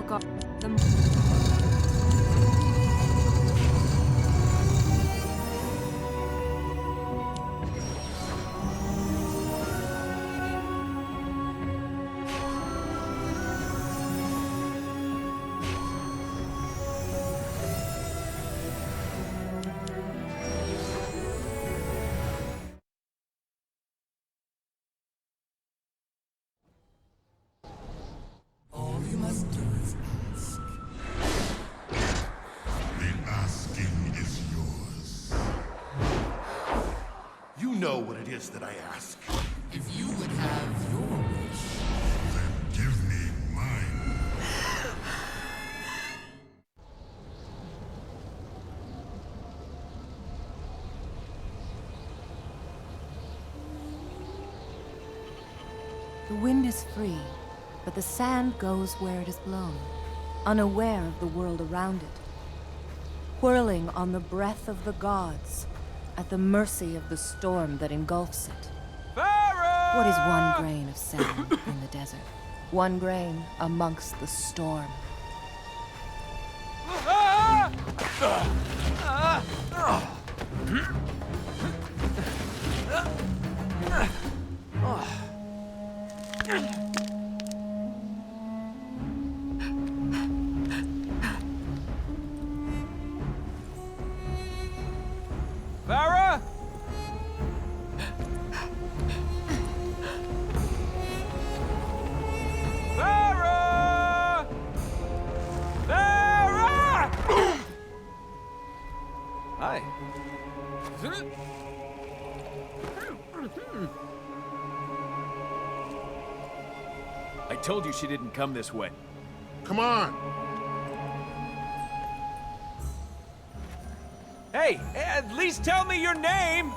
guard. The All you must do is ask. The asking is yours. You know what it is that I ask. If you would have your wish. Then give me mine. The wind is free, but the sand goes where it is blown, unaware of the world around it, whirling on the breath of the gods, at the mercy of the storm that engulfs it. Farah! What is one grain of sand in the desert? One grain amongst the storm. Farah! Farah! Farah! Hi. I told you she didn't come this way. Come on. Hey, at least tell me your name!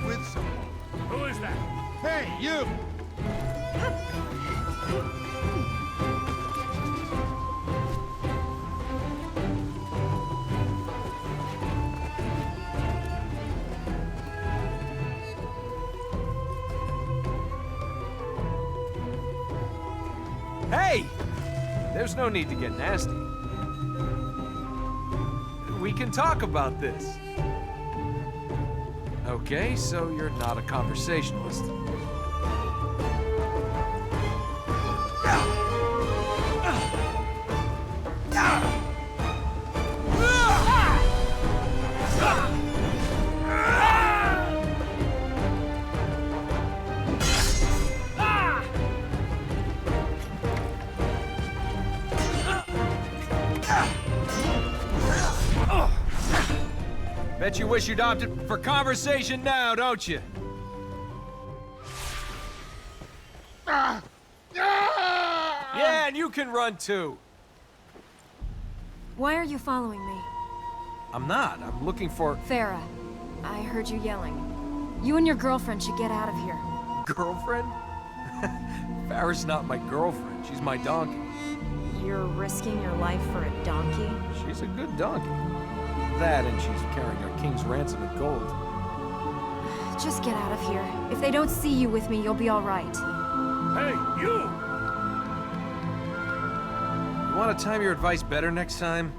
With someone. Who is that? Hey, you! Hey! There's no need to get nasty. We can talk about this. Okay, so you're not a conversationalist. Bet you wish you'd opted for conversation now, don't you? Yeah, and you can run too. Why are you following me? I'm not. I'm looking for Farah, I heard you yelling. You and your girlfriend should get out of here. girlfriend. Farrah's not my girlfriend. She's my donkey. You're risking your life for a donkey? She's a good donkey. That and she's carrying our king's ransom in gold. Just get out of here. If they don't see you with me, you'll be all right. Hey, you! You want to time your advice better next time?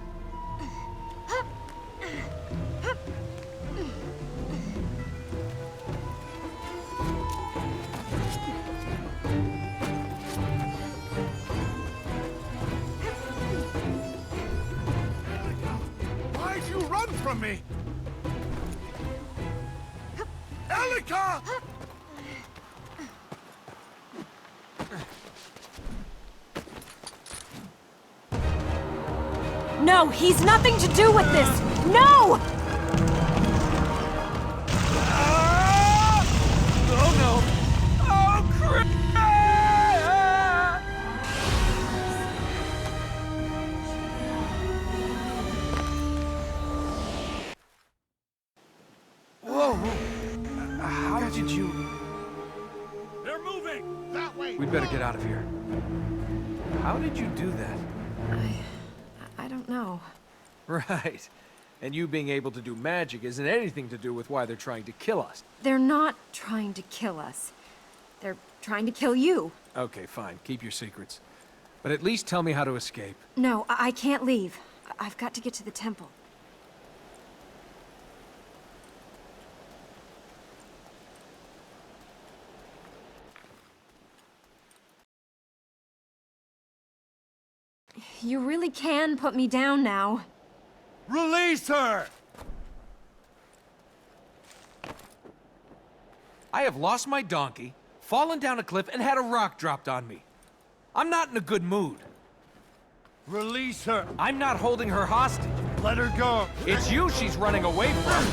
Why'd you run from me? Elika! No, he's nothing to do with this! No! Oh no! Oh crap! Whoa! did you... They're moving! That way! We'd better get out of here. How did you do that? I don't know. Right. And you being able to do magic isn't anything to do with why they're trying to kill us. They're not trying to kill us. They're trying to kill you. Okay, fine. Keep your secrets. But at least tell me how to escape. No, I can't leave. I've got to get to the temple. You really can put me down now. Release her! I have lost my donkey, fallen down a cliff, and had a rock dropped on me. I'm not in a good mood. Release her! I'm not holding her hostage. Let her go! It's you she's running away from.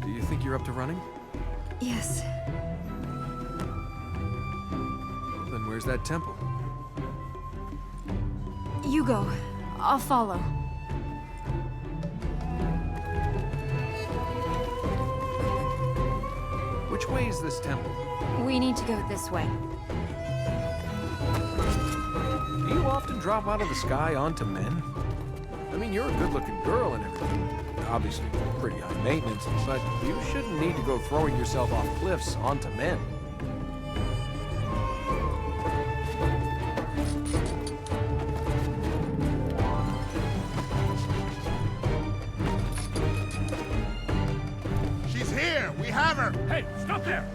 Do you think you're up to running? Yes. Then where's that temple? You go. I'll follow. Which way is this temple? We need to go this way. Do you often drop out of the sky onto men? I mean, you're a good-looking girl and everything. Obviously, pretty high maintenance, but you shouldn't need to go throwing yourself off cliffs onto men. She's here! We have her! Hey, stop there!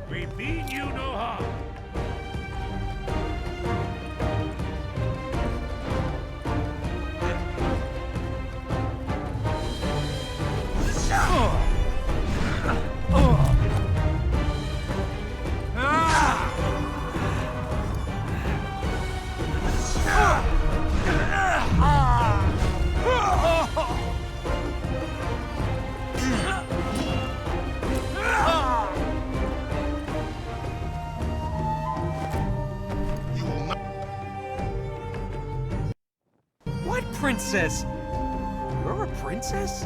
We mean you no harm. You will not. What princess? You're a princess?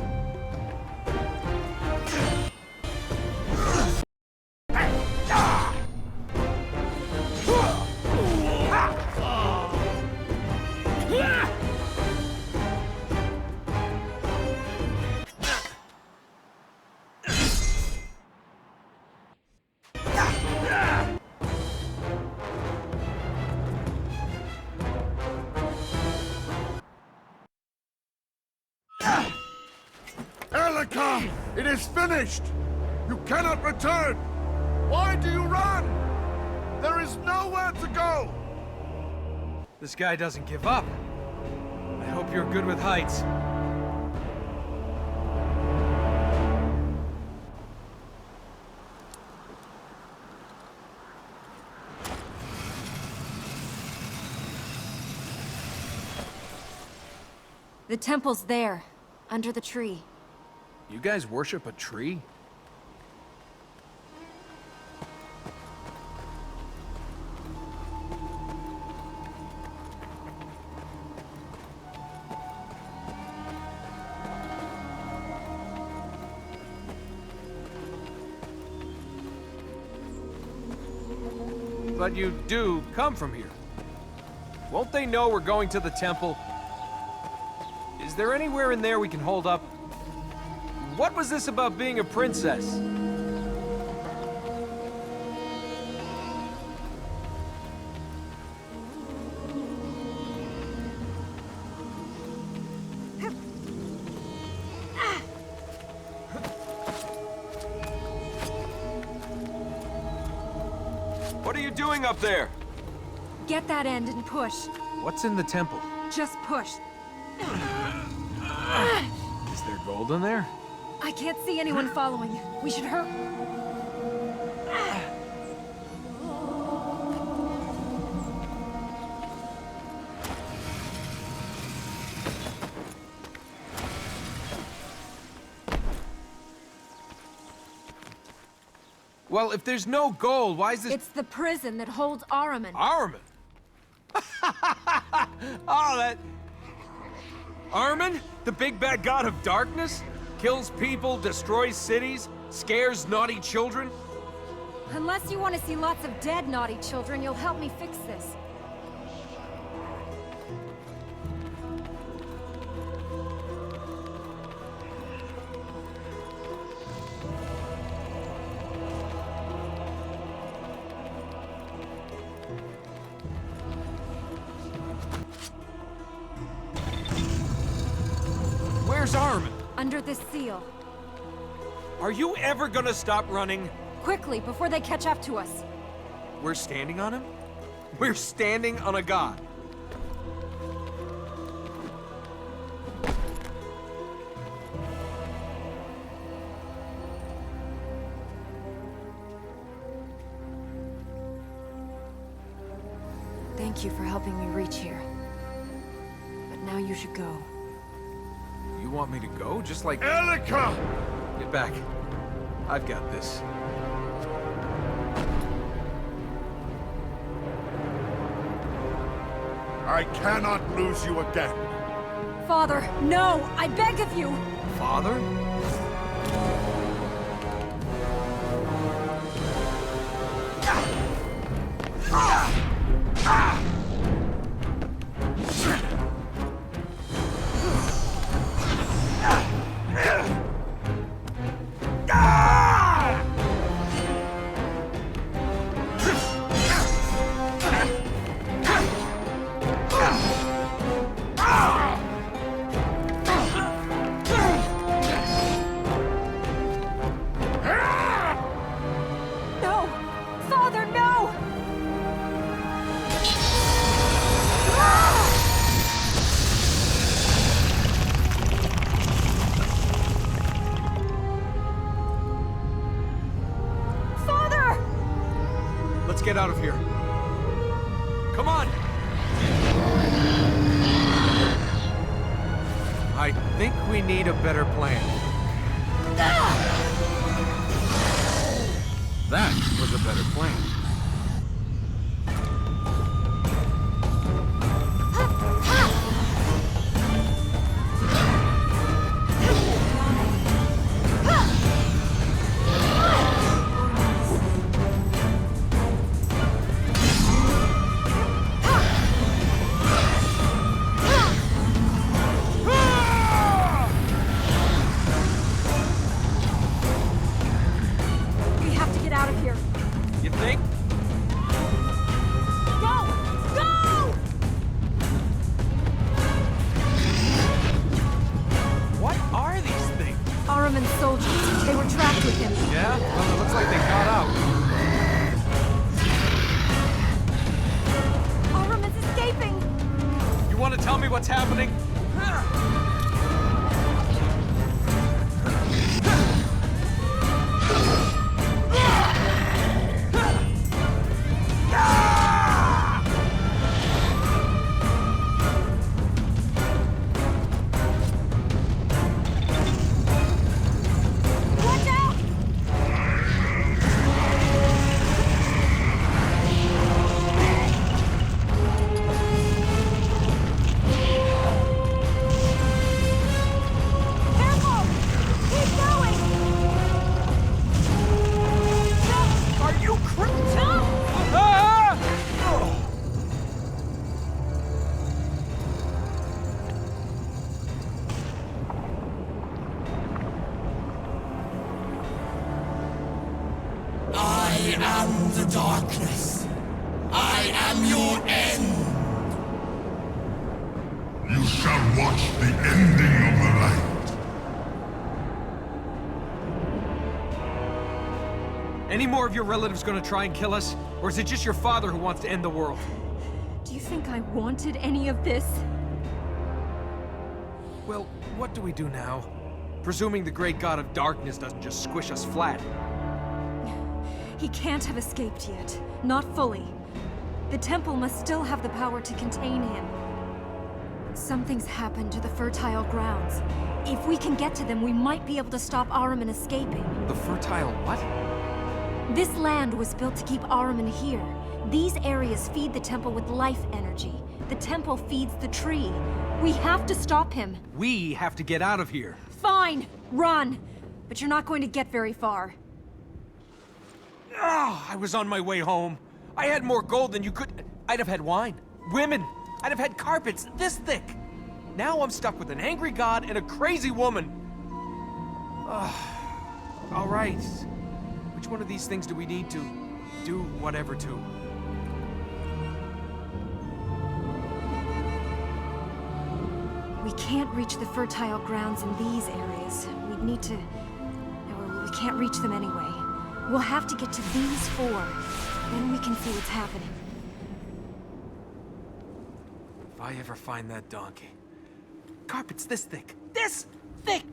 Elika! It is finished! You cannot return! Why do you run? There is nowhere to go! This guy doesn't give up. I hope you're good with heights. The temple's there, under the tree. You guys worship a tree? But you do come from here. Won't they know we're going to the temple? Is there anywhere in there we can hold up? What was this about being a princess? What are you doing up there? Get that end and push. What's in the temple? Just push. Is there gold in there? I can't see anyone following. We should hurry. Well, if there's no gold, why is this... It's the prison that holds Ahriman. Ahriman? Oh, that... Ahriman? The big bad god of darkness? Kills people, destroys cities, scares naughty children? Unless you want to see lots of dead naughty children, you'll help me fix this. Where's Ahriman? Under this seal. Are you ever gonna stop running? Quickly, before they catch up to us. We're standing on him? We're standing on a god. Thank you for helping me reach here. But now you should go. You want me to go? Just like... Elika! Get back. I've got this. I cannot lose you again. Father, no! I beg of you! Father? No! Father, no! Father! Let's get out of here. Come on! I think we need a better plan. That was a better plan. We have to get out of here. You think? Go! Go! What are these things? Ahriman's soldiers. They were trapped with him. Yeah? Well, it looks like they got out. Ahriman's escaping! You want to tell me what's happening? Watch out! Careful! Keep going! Jump! Are you crazy? Jump! Ah! I am the darkness. I am your end. You shall watch the ending of the light. Any more of your relatives gonna try and kill us? Or is it just your father who wants to end the world? Do you think I wanted any of this? Well, what do we do now? Presuming the great god of darkness doesn't just squish us flat. He can't have escaped yet. Not fully. The temple must still have the power to contain him. Something's happened to the fertile grounds. If we can get to them, we might be able to stop Ahriman escaping. The fertile what? This land was built to keep Ahriman here. These areas feed the temple with life energy. The temple feeds the tree. We have to stop him. We have to get out of here. Fine, run. But you're not going to get very far. Oh, I was on my way home. I had more gold than you could... I'd have had wine, women. I'd have had carpets this thick. Now I'm stuck with an angry god and a crazy woman. All right. Which one of these things do we need to do whatever to? We can't reach the fertile grounds in these areas. We'd need to... We can't reach them anyway. We'll have to get to these 4. Then we can see what's happening. If I ever find that donkey... Carpets this thick. This thick!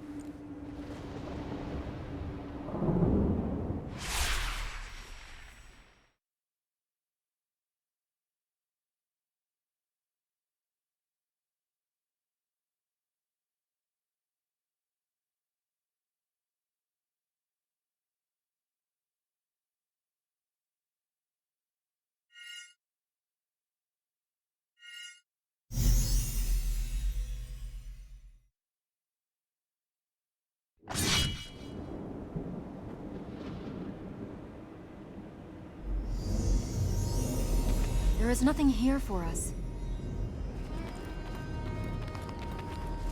There is nothing here for us.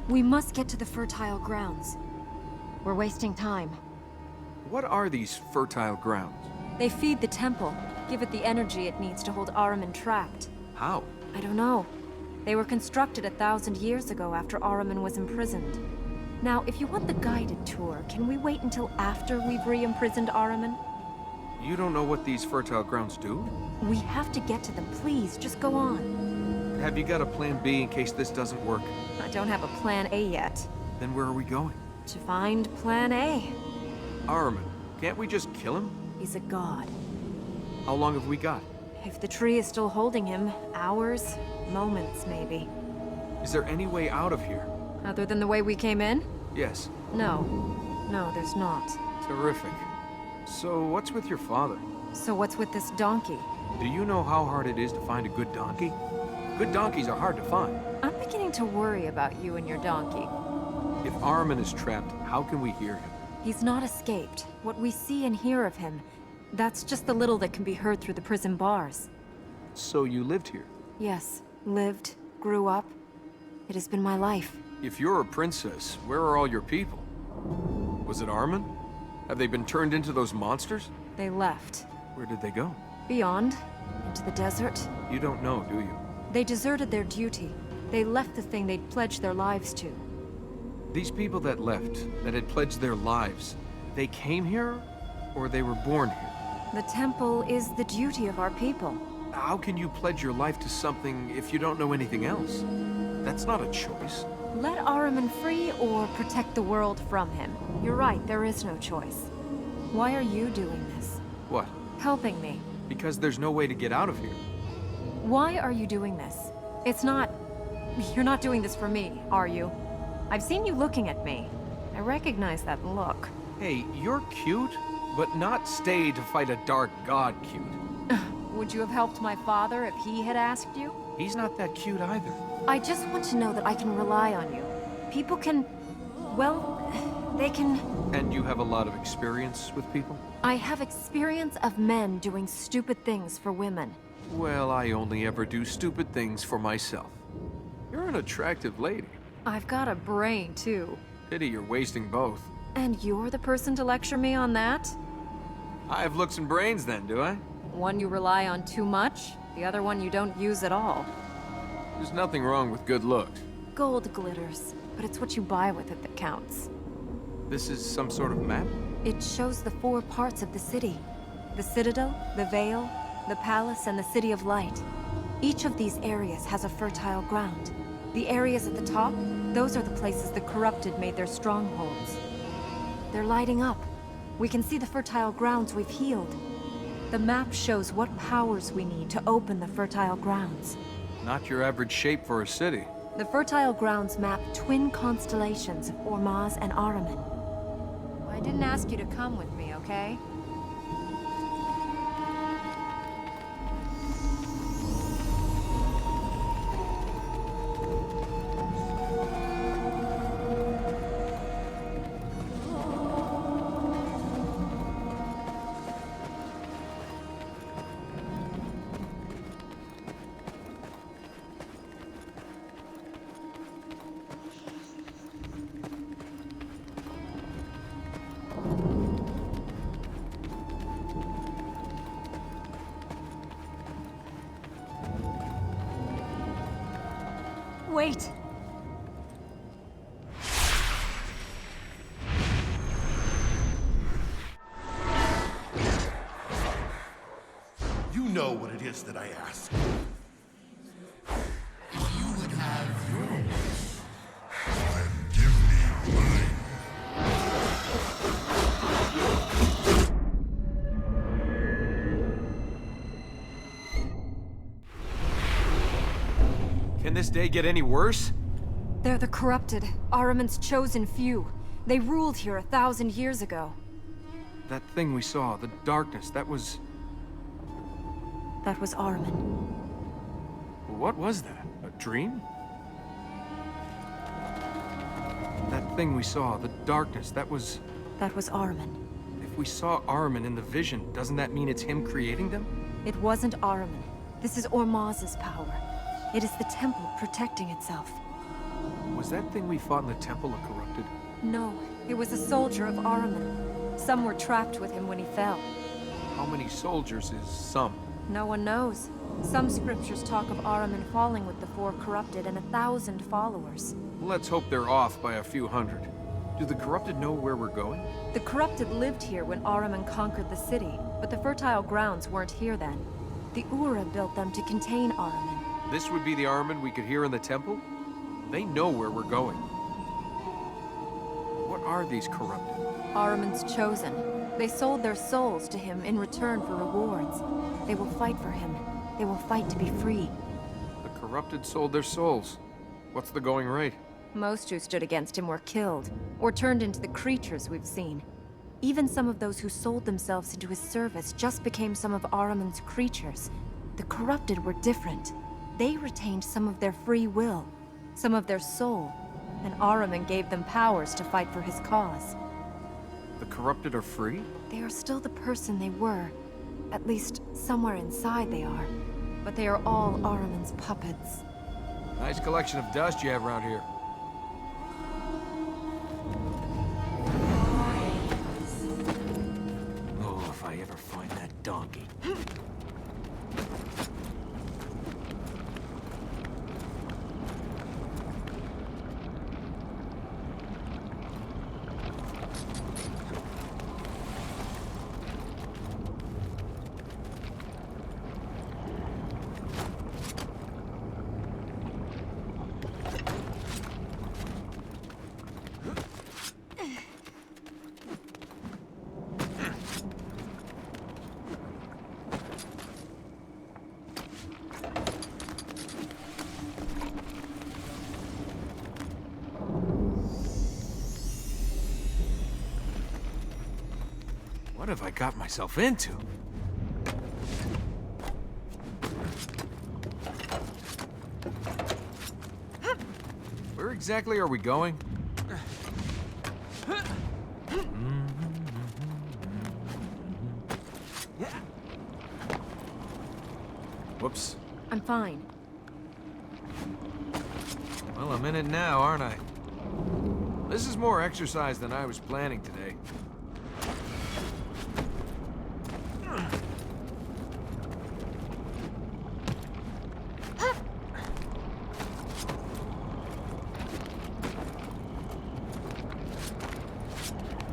We must get to the fertile grounds. We're wasting time. What are these fertile grounds? They feed the temple, give it the energy it needs to hold Ahriman trapped. How? I don't know. They were constructed 1,000 years ago after Ahriman was imprisoned. Now, if you want the guided tour, can we wait until after we've re-imprisoned Ahriman? You don't know what these fertile grounds do? We have to get to them, please. Just go on. Have you got a plan B in case this doesn't work? I don't have a plan A yet. Then where are we going? To find plan A. Ahriman, can't we just kill him? He's a god. How long have we got? If the tree is still holding him, hours, moments maybe. Is there any way out of here? Other than the way we came in? Yes. No. No, there's not. Terrific. So what's with your father? So what's with this donkey? Do you know how hard it is to find a good donkey? Good donkeys are hard to find. I'm beginning to worry about you and your donkey. If Ahriman is trapped, how can we hear him? He's not escaped. What we see and hear of him, that's just the little that can be heard through the prison bars. So you lived here? Yes. Lived, grew up. It has been my life. If you're a princess, where are all your people? Was it Ahriman? Have they been turned into those monsters? They left. Where did they go? Beyond. Into the desert. You don't know, do you? They deserted their duty. They left the thing they'd pledged their lives to. These people that left, that had pledged their lives, they came here, or they were born here? The temple is the duty of our people. How can you pledge your life to something if you don't know anything else? That's not a choice. Let Ahriman free or protect the world from him. You're right, there is no choice. Why are you doing this? What? Helping me. Because there's no way to get out of here. Why are you doing this? It's not... You're not doing this for me, are you? I've seen you looking at me. I recognize that look. Hey, you're cute, but not stay to fight a dark god cute. Would you have helped my father if he had asked you? He's not that cute either. I just want to know that I can rely on you. People can... well, they can... And you have a lot of experience with people? I have experience of men doing stupid things for women. Well, I only ever do stupid things for myself. You're an attractive lady. I've got a brain, too. Pity you're wasting both. And you're the person to lecture me on that? I have looks and brains then, do I? One you rely on too much, the other one you don't use at all. There's nothing wrong with good looks. Gold glitters, but it's what you buy with it that counts. This is some sort of map? It shows the 4 parts of the city. The Citadel, the Vale, the Palace, and the City of Light. Each of these areas has a fertile ground. The areas at the top, those are the places the corrupted made their strongholds. They're lighting up. We can see the fertile grounds we've healed. The map shows what powers we need to open the fertile grounds. Not your average shape for a city. The fertile grounds map twin constellations of Ormaz and Ahriman. I didn't ask you to come with me, okay? Wait! You know what it is that I ask. If you would have your wish, Then give me mine. Can this day get any worse? They're the corrupted, Ahriman's chosen few. They ruled here 1,000 years ago. That thing we saw, the darkness, that was... That was Ahriman. What was that? A dream? That thing we saw, the darkness, that was... That was Ahriman. If we saw Ahriman in the vision, doesn't that mean it's him creating them? It wasn't Ahriman. This is Ormaz's power. It is the temple protecting itself. Was that thing we fought in the temple a corrupted? No, it was a soldier of Ahriman. Some were trapped with him when he fell. How many soldiers is some? No one knows. Some scriptures talk of Ahriman falling with the 4 corrupted and 1,000 followers. Let's hope they're off by a few hundred. Do the corrupted know where we're going? The corrupted lived here when Ahriman conquered the city, but the fertile grounds weren't here then. The Ura built them to contain Ahriman. This would be the Ahriman we could hear in the temple? They know where we're going. What are these corrupted? Ahriman's chosen. They sold their souls to him in return for rewards. They will fight for him. They will fight to be free. The corrupted sold their souls. What's the going rate? Most who stood against him were killed, or turned into the creatures we've seen. Even some of those who sold themselves into his service just became some of Ahriman's creatures. The corrupted were different. They retained some of their free will, some of their soul, and Ahriman gave them powers to fight for his cause. The corrupted are free? They are still the person they were. At least, somewhere inside they are. But they are all Ahriman's puppets. Nice collection of dust you have around here. Oh, if I ever find that donkey. What have I got myself into? Where exactly are we going? Whoops. I'm fine. Well, I'm in it now, aren't I? This is more exercise than I was planning today.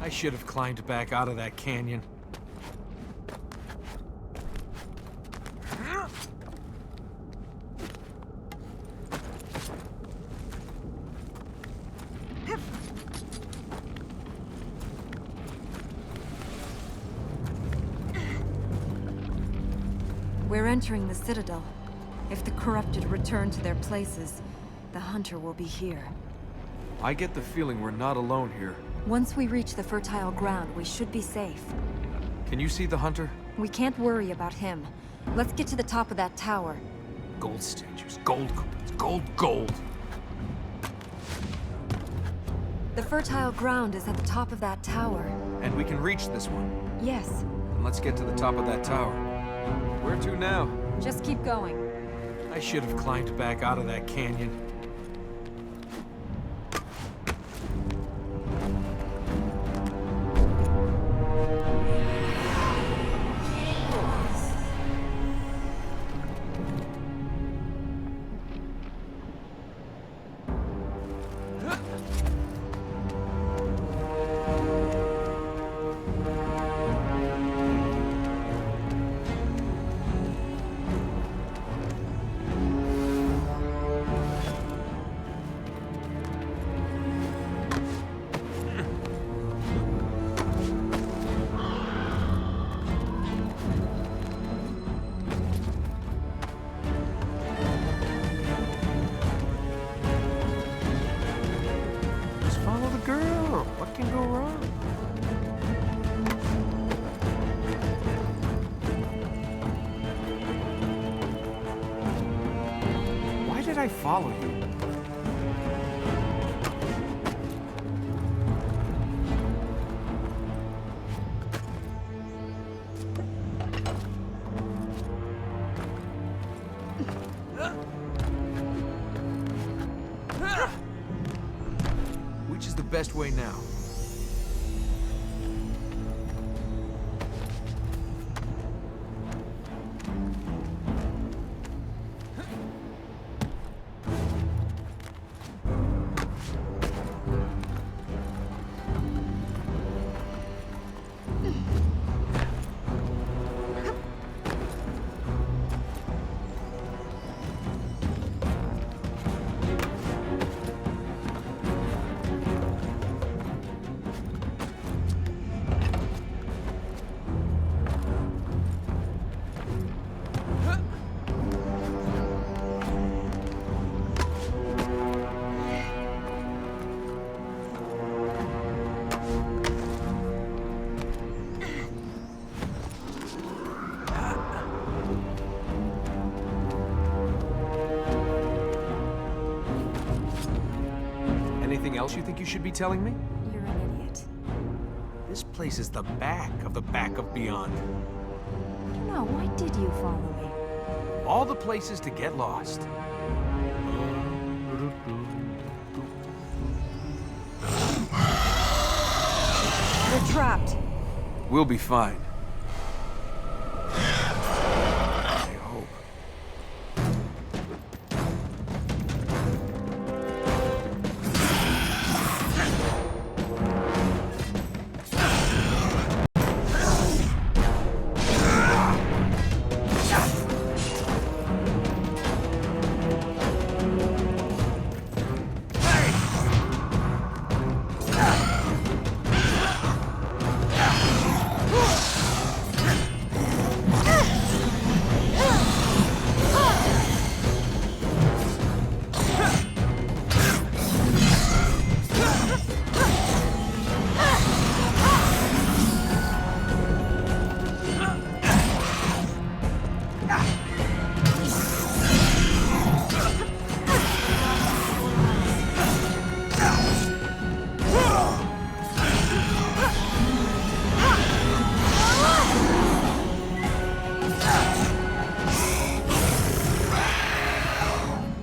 I should have climbed back out of that canyon. We're entering the Citadel. If the corrupted return to their places, the Hunter will be here. I get the feeling we're not alone here. Once we reach the fertile ground, we should be safe. Can you see the Hunter? We can't worry about him. Let's get to the top of that tower. Gold statues, gold coins, gold. The fertile ground is at the top of that tower. And we can reach this one. Yes, And let's get to the top of that tower. Where to now? just keep going. I should have climbed back out of that canyon. follow you. Which is the best way now? Anything else you think you should be telling me? You're an idiot. This place is the back of beyond. No, why did you follow me? All the places to get lost. We're trapped. We'll be fine. I hope.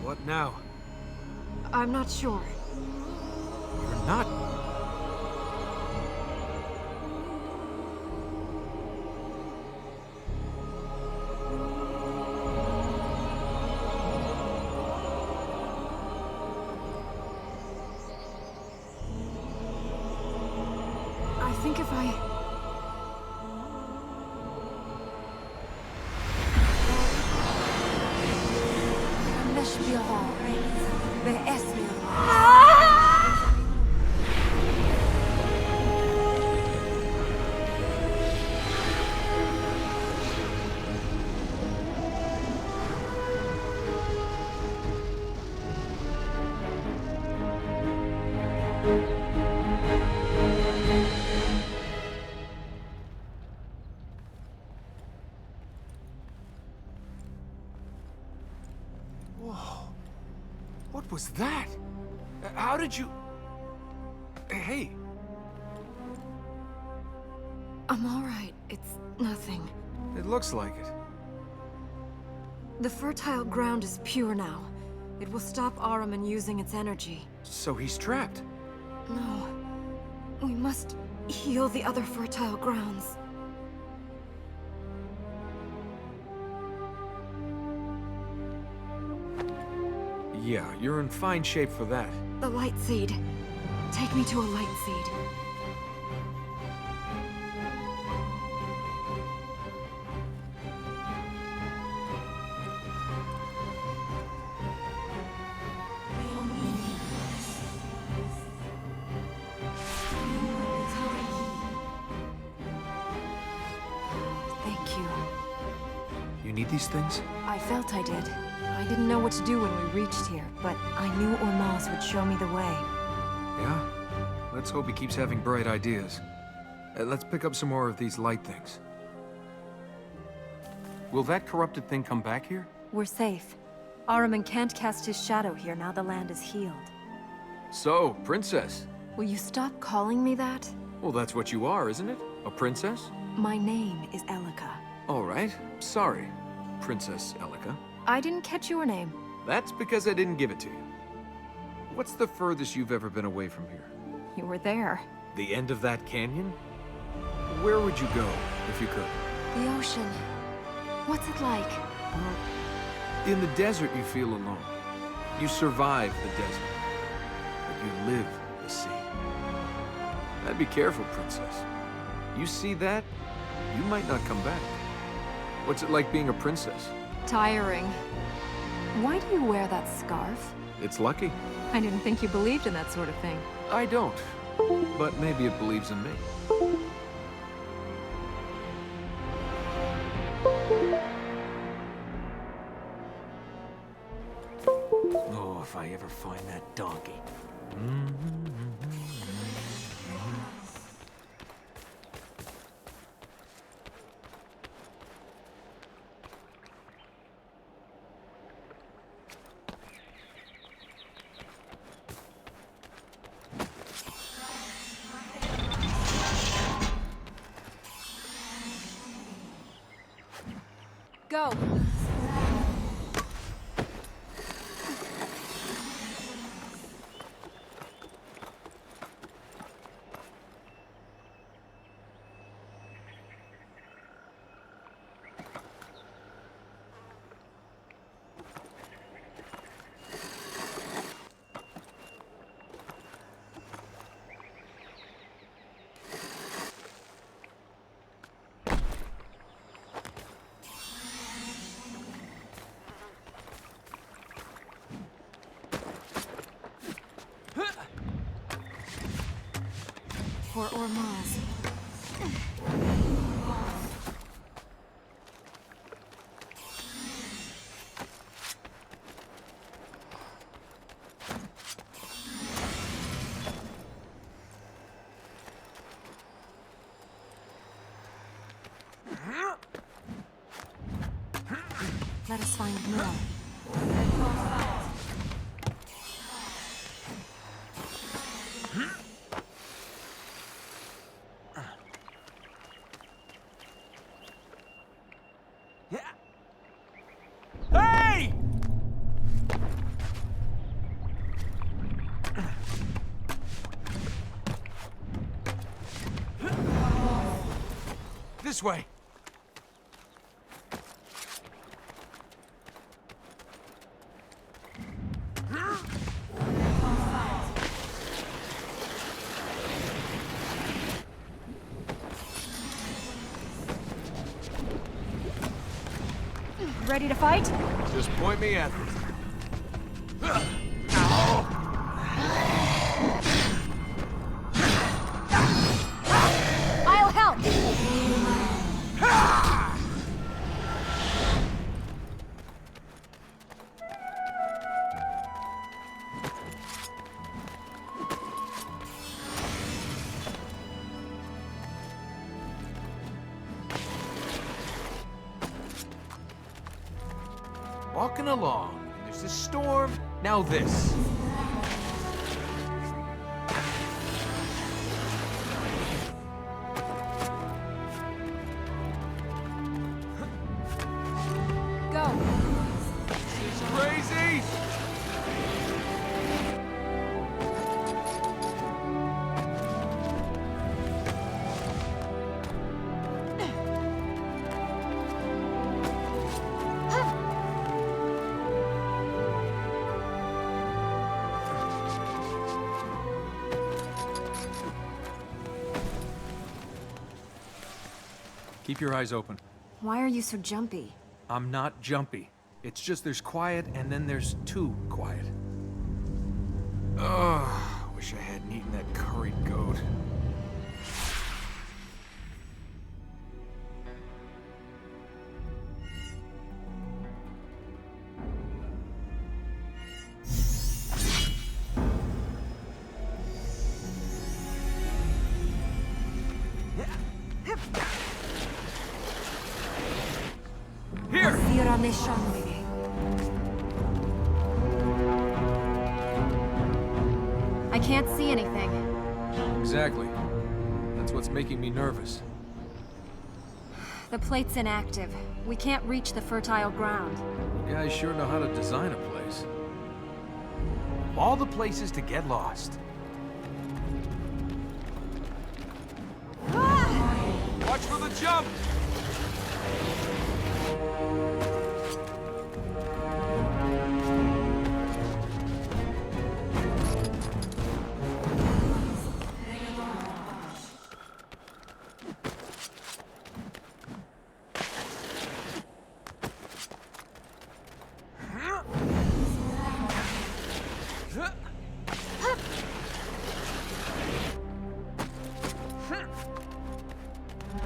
What now? I'm not sure. You're not. I think if I... Whoa. What was that? How did you... Hey. I'm all right. It's nothing. It looks like it. The fertile ground is pure now. It will stop Ahriman using its energy. So he's trapped. No. We must heal the other fertile grounds. Yeah, you're in fine shape for that. The light seed. Take me to a light seed. Thank you. You need these things? I felt I did. I didn't know what to do when we reached here, but I knew Ormaz would show me the way. Yeah? Let's hope he keeps having bright ideas. Let's pick up some more of these light things. Will that corrupted thing come back here? We're safe. Ahriman can't cast his shadow here now the land is healed. So, princess. Will you stop calling me that? Well, that's what you are, isn't it? A princess? My name is Elika. All right. Sorry, Princess Elika. I didn't catch your name. That's because I didn't give it to you. What's the furthest you've ever been away from here? You were there. The end of that canyon? Where would you go, if you could? The ocean. What's it like? Well, in the desert you feel alone. You survive the desert, but you live the sea. I'd be careful, princess. You see that, you might not come back. What's it like being a princess? Tiring. Why do you wear that scarf? It's lucky. I didn't think you believed in that sort of thing. I don't, but maybe it believes in me. Oh, if I ever find that donkey. Go! For Ormaz. Let us find more. Hey! This way. Ready to fight? Just point me at them. I'll help! Walking along. There's this storm, now this. Go! This is crazy! Keep your eyes open. Why are you so jumpy? I'm not jumpy. It's just there's quiet and then there's too quiet. Ugh, wish I hadn't eaten that curried goat. Here! Fira me shambi. Exactly. That's what's making me nervous. The plate's inactive. We can't reach the fertile ground. You guys sure know how to design a place. Of all the places to get lost. Watch for the jump!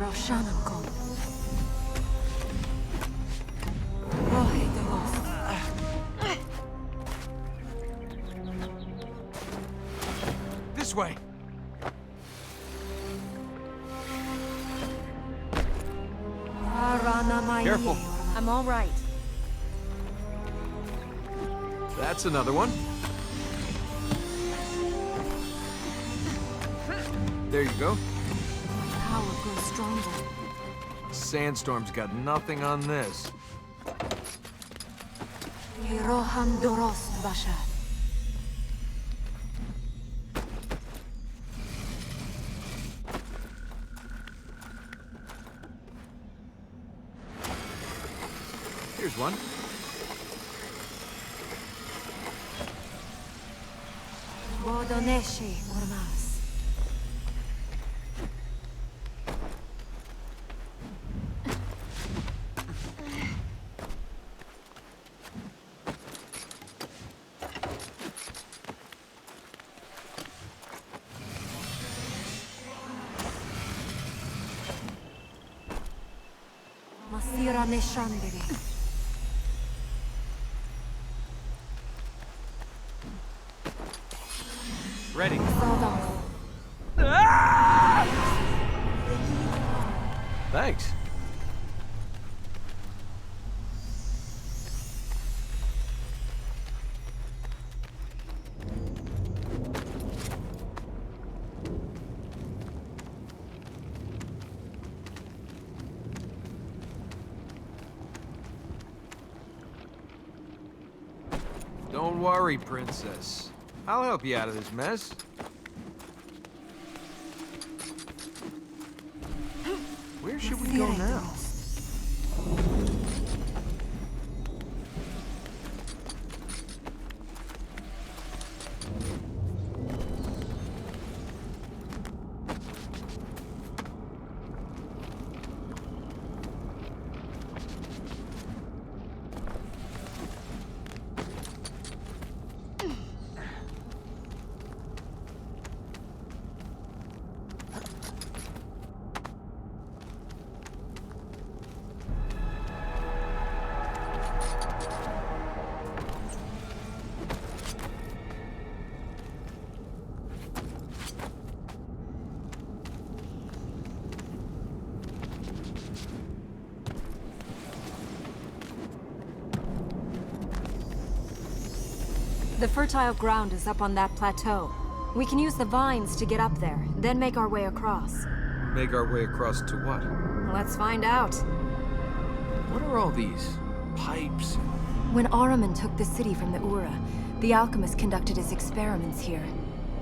Roshanamkon. Rohe Delos. This way! Careful. I'm all right. That's another one. There you go. Power grows stronger. Sandstorm's got nothing on this. Hiroham Dorost Basha. Here's one. Bodoneshi Ormas. Masira Neshandere. Ready. Thanks. Don't worry, Princess. I'll help you out of this mess. Where should we go now? The fertile ground is up on that plateau. We can use the vines to get up there, then make our way across. Make our way across to what? Let's find out. What are all these pipes? When Ahriman took the city from the Ura, the alchemist conducted his experiments here.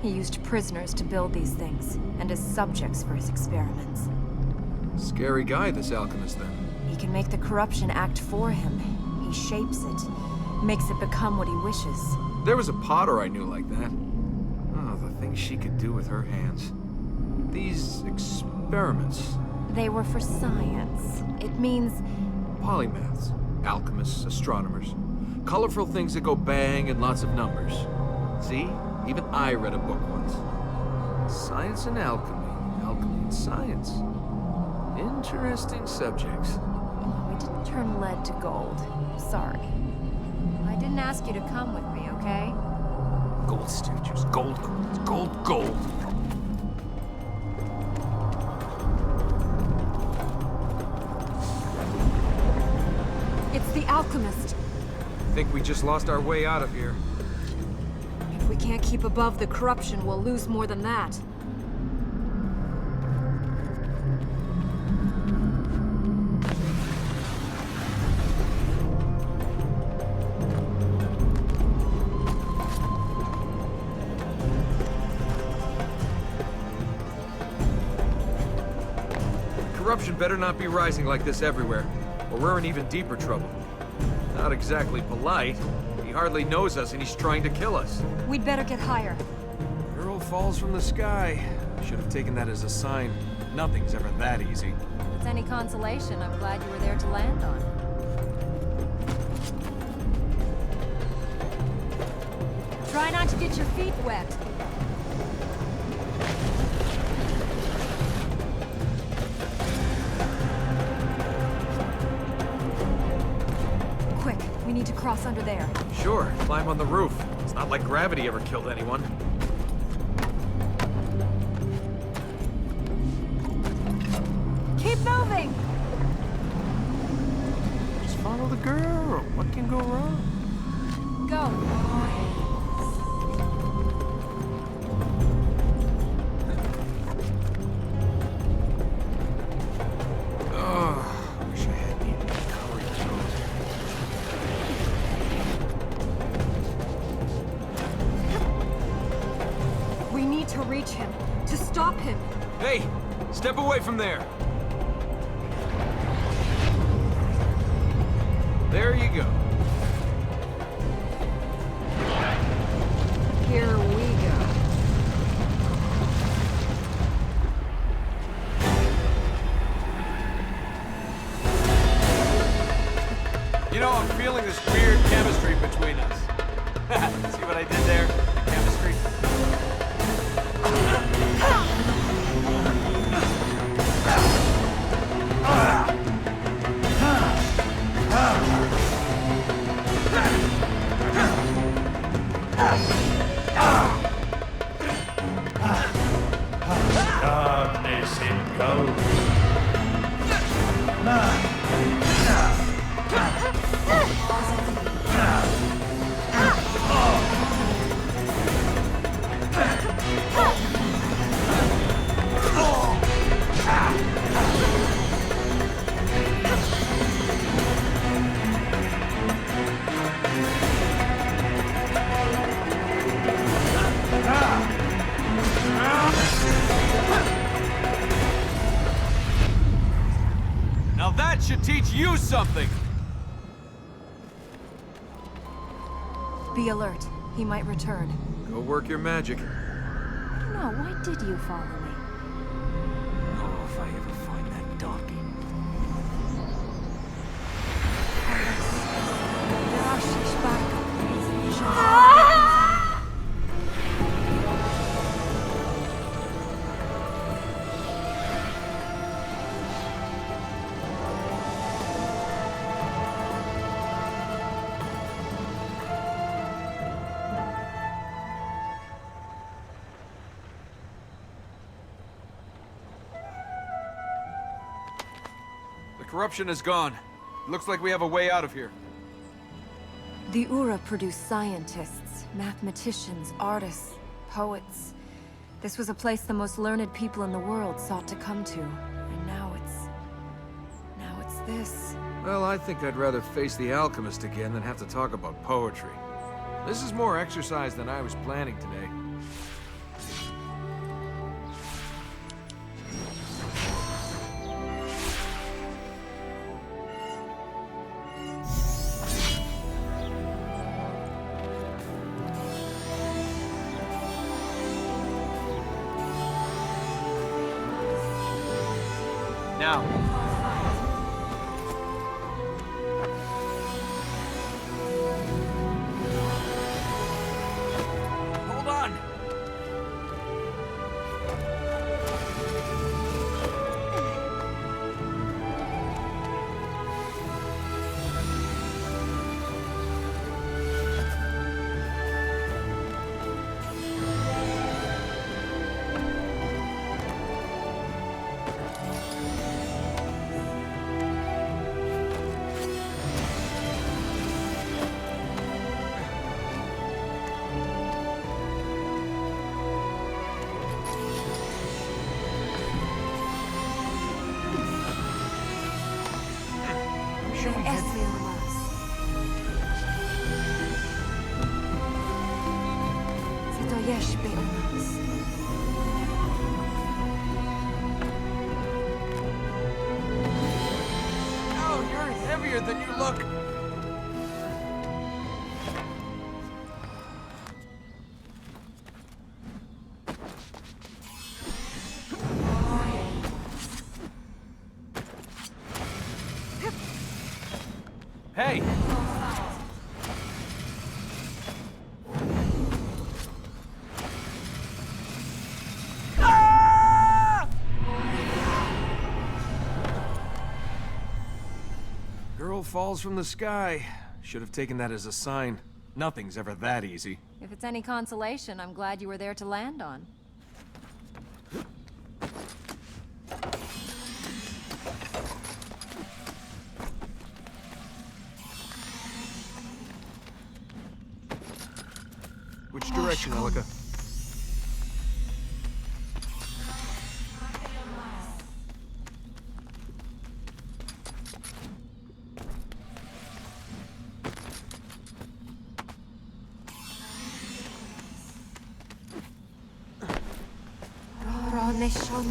He used prisoners to build these things, and as subjects for his experiments. Scary guy, this alchemist, then. He can make the corruption act for him. He shapes it, makes it become what he wishes. There was a potter I knew like that. Oh, the things she could do with her hands. These experiments. They were for science. It means... Polymaths, alchemists, astronomers. Colorful things that go bang and lots of numbers. See? Even I read a book once. Science and alchemy. Alchemy and science. Interesting subjects. We didn't turn lead to gold. Sorry. I didn't ask you to come with me, okay? Gold statues, gold coins, gold, gold. It's the alchemist. Think we just lost our way out of here. If we can't keep above the corruption, we'll lose more than that. corruption better not be rising like this everywhere, or we're in even deeper trouble. Not exactly polite. He hardly knows us and he's trying to kill us. We'd better get higher. Arrow falls from the sky. Should have taken that as a sign. Nothing's ever that easy. If it's any consolation, I'm glad you were there to land on. Try not to get your feet wet. Quick, we need to cross under there. Sure, climb on the roof. It's not like gravity ever killed anyone. Keep moving! Just follow the girl. What can go wrong? Go. Wish I hadn't eaten that curry toast. We need to reach him, to stop him. Hey, step away from there. There you go. Here we go. You know, I'm feeling this weird chemistry between us. See what I did there? Chemistry. Darkness and gold. Now that should teach you something! Be alert. He might return. Go work your magic. I don't know, why did you follow me? Oh, if I ever find that darky. The corruption is gone. Looks like we have a way out of here. The Ura produced scientists, mathematicians, artists, poets. This was a place the most learned people in the world sought to come to. And now it's this. Well, I think I'd rather face the alchemist again than have to talk about poetry. This is more exercise than I was planning today. Now. Hold on. than you look. Hey! Girl falls from the sky. Should have taken that as a sign. Nothing's ever that easy. If it's any consolation, I'm glad you were there to land on. Which direction, Elika?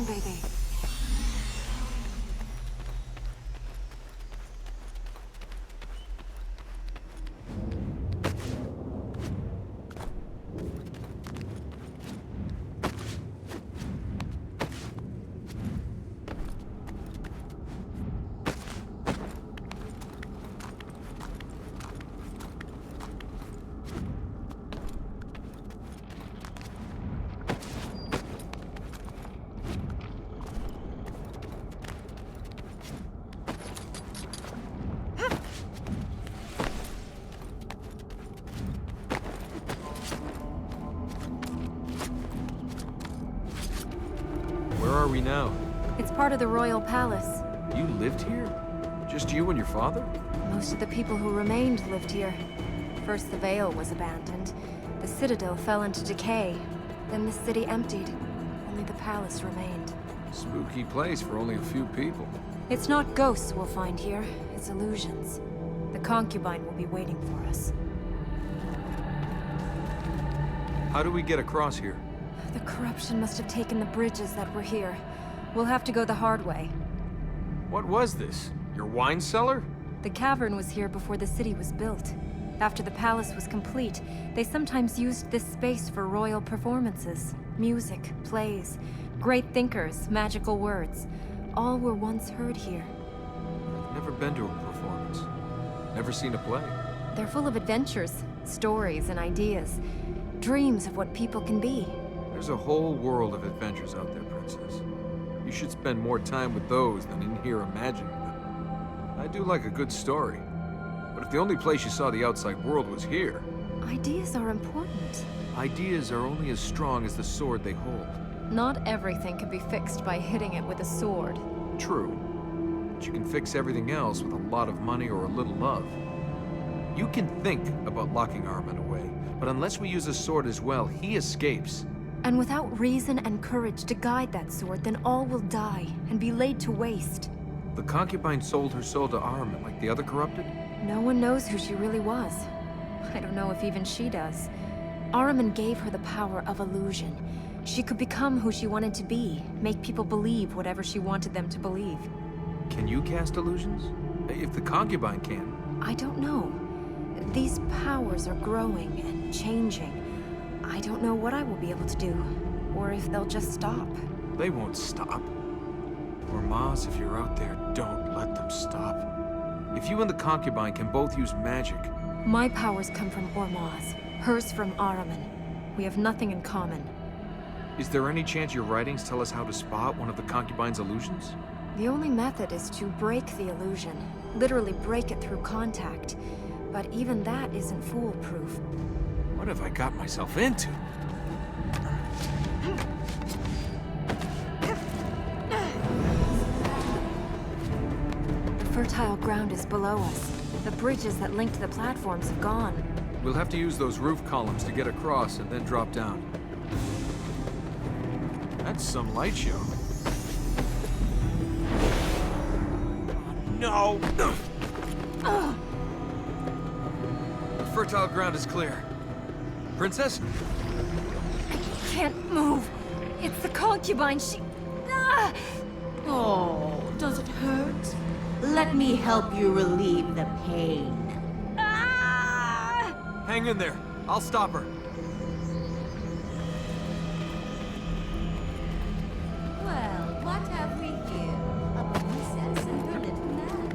Baby. Where are we now? It's part of the royal palace. You lived here? Just you and your father? Most of the people who remained lived here. First the Vale was abandoned. The Citadel fell into decay. Then the city emptied. Only the palace remained. Spooky place for only a few people. It's not ghosts we'll find here, it's illusions. The concubine will be waiting for us. How do we get across here? The corruption must have taken the bridges that were here. We'll have to go the hard way. What was this? Your wine cellar? The cavern was here before the city was built. After the palace was complete, they sometimes used this space for royal performances. Music, plays, great thinkers, magical words. All were once heard here. I've never been to a performance. Never seen a play. They're full of adventures, stories, and ideas. Dreams of what people can be. There's a whole world of adventures out there, Princess. You should spend more time with those than in here imagining them. I do like a good story. But if the only place you saw the outside world was here... Ideas are important. Ideas are only as strong as the sword they hold. Not everything can be fixed by hitting it with a sword. True. But you can fix everything else with a lot of money or a little love. You can think about locking Armin away, but unless we use a sword as well, he escapes. And without reason and courage to guide that sword, then all will die and be laid to waste. The concubine sold her soul to Armin like the other corrupted? No one knows who she really was. I don't know if even she does. Ahriman gave her the power of illusion. She could become who she wanted to be, make people believe whatever she wanted them to believe. Can you cast illusions? If the concubine can. I don't know. These powers are growing and changing. I don't know what I will be able to do, or if they'll just stop. They won't stop. Or Maz, if you're out there, don't let them stop. If you and the concubine can both use magic... My powers come from Ormaz, hers from Ahriman. We have nothing in common. Is there any chance your writings tell us how to spot one of the concubine's illusions? The only method is to break the illusion. Literally break it through contact. But even that isn't foolproof. What have I got myself into? The fertile ground is below us. The bridges that link to the platforms have gone. We'll have to use those roof columns to get across and then drop down. That's some light show. No! The fertile ground is clear. Princess? I can't move. It's the concubine. She... Ah! Oh, does it hurt? Let me help you relieve the pain. Hang in there. I'll stop her. Well, what have we here? A princess and her little man.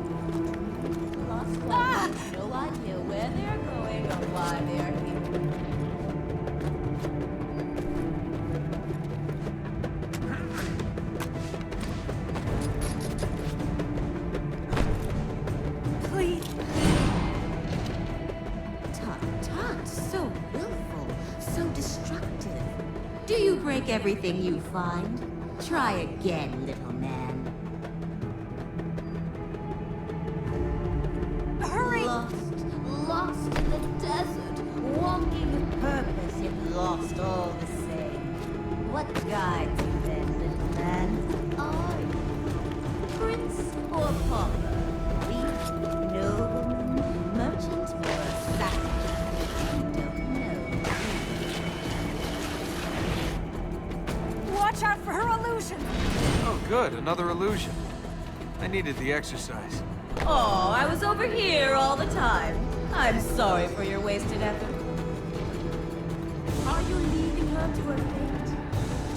Lost ones have no idea where they're going or why they're here. Please. Tut, so willful, so destructive. Do you break everything you find? Try again, little man. Hurry! Lost in the desert, walking with purpose, yet lost all the same. What guides you then, little man? Are you prince or pauper? Thief, nobleman, merchant, or assassin? You don't know. Watch out for her illusion! Oh, good. Another illusion. I needed the exercise. Oh, I was over here all the time. I'm sorry for your wasted effort. Are you leaving her to her fate?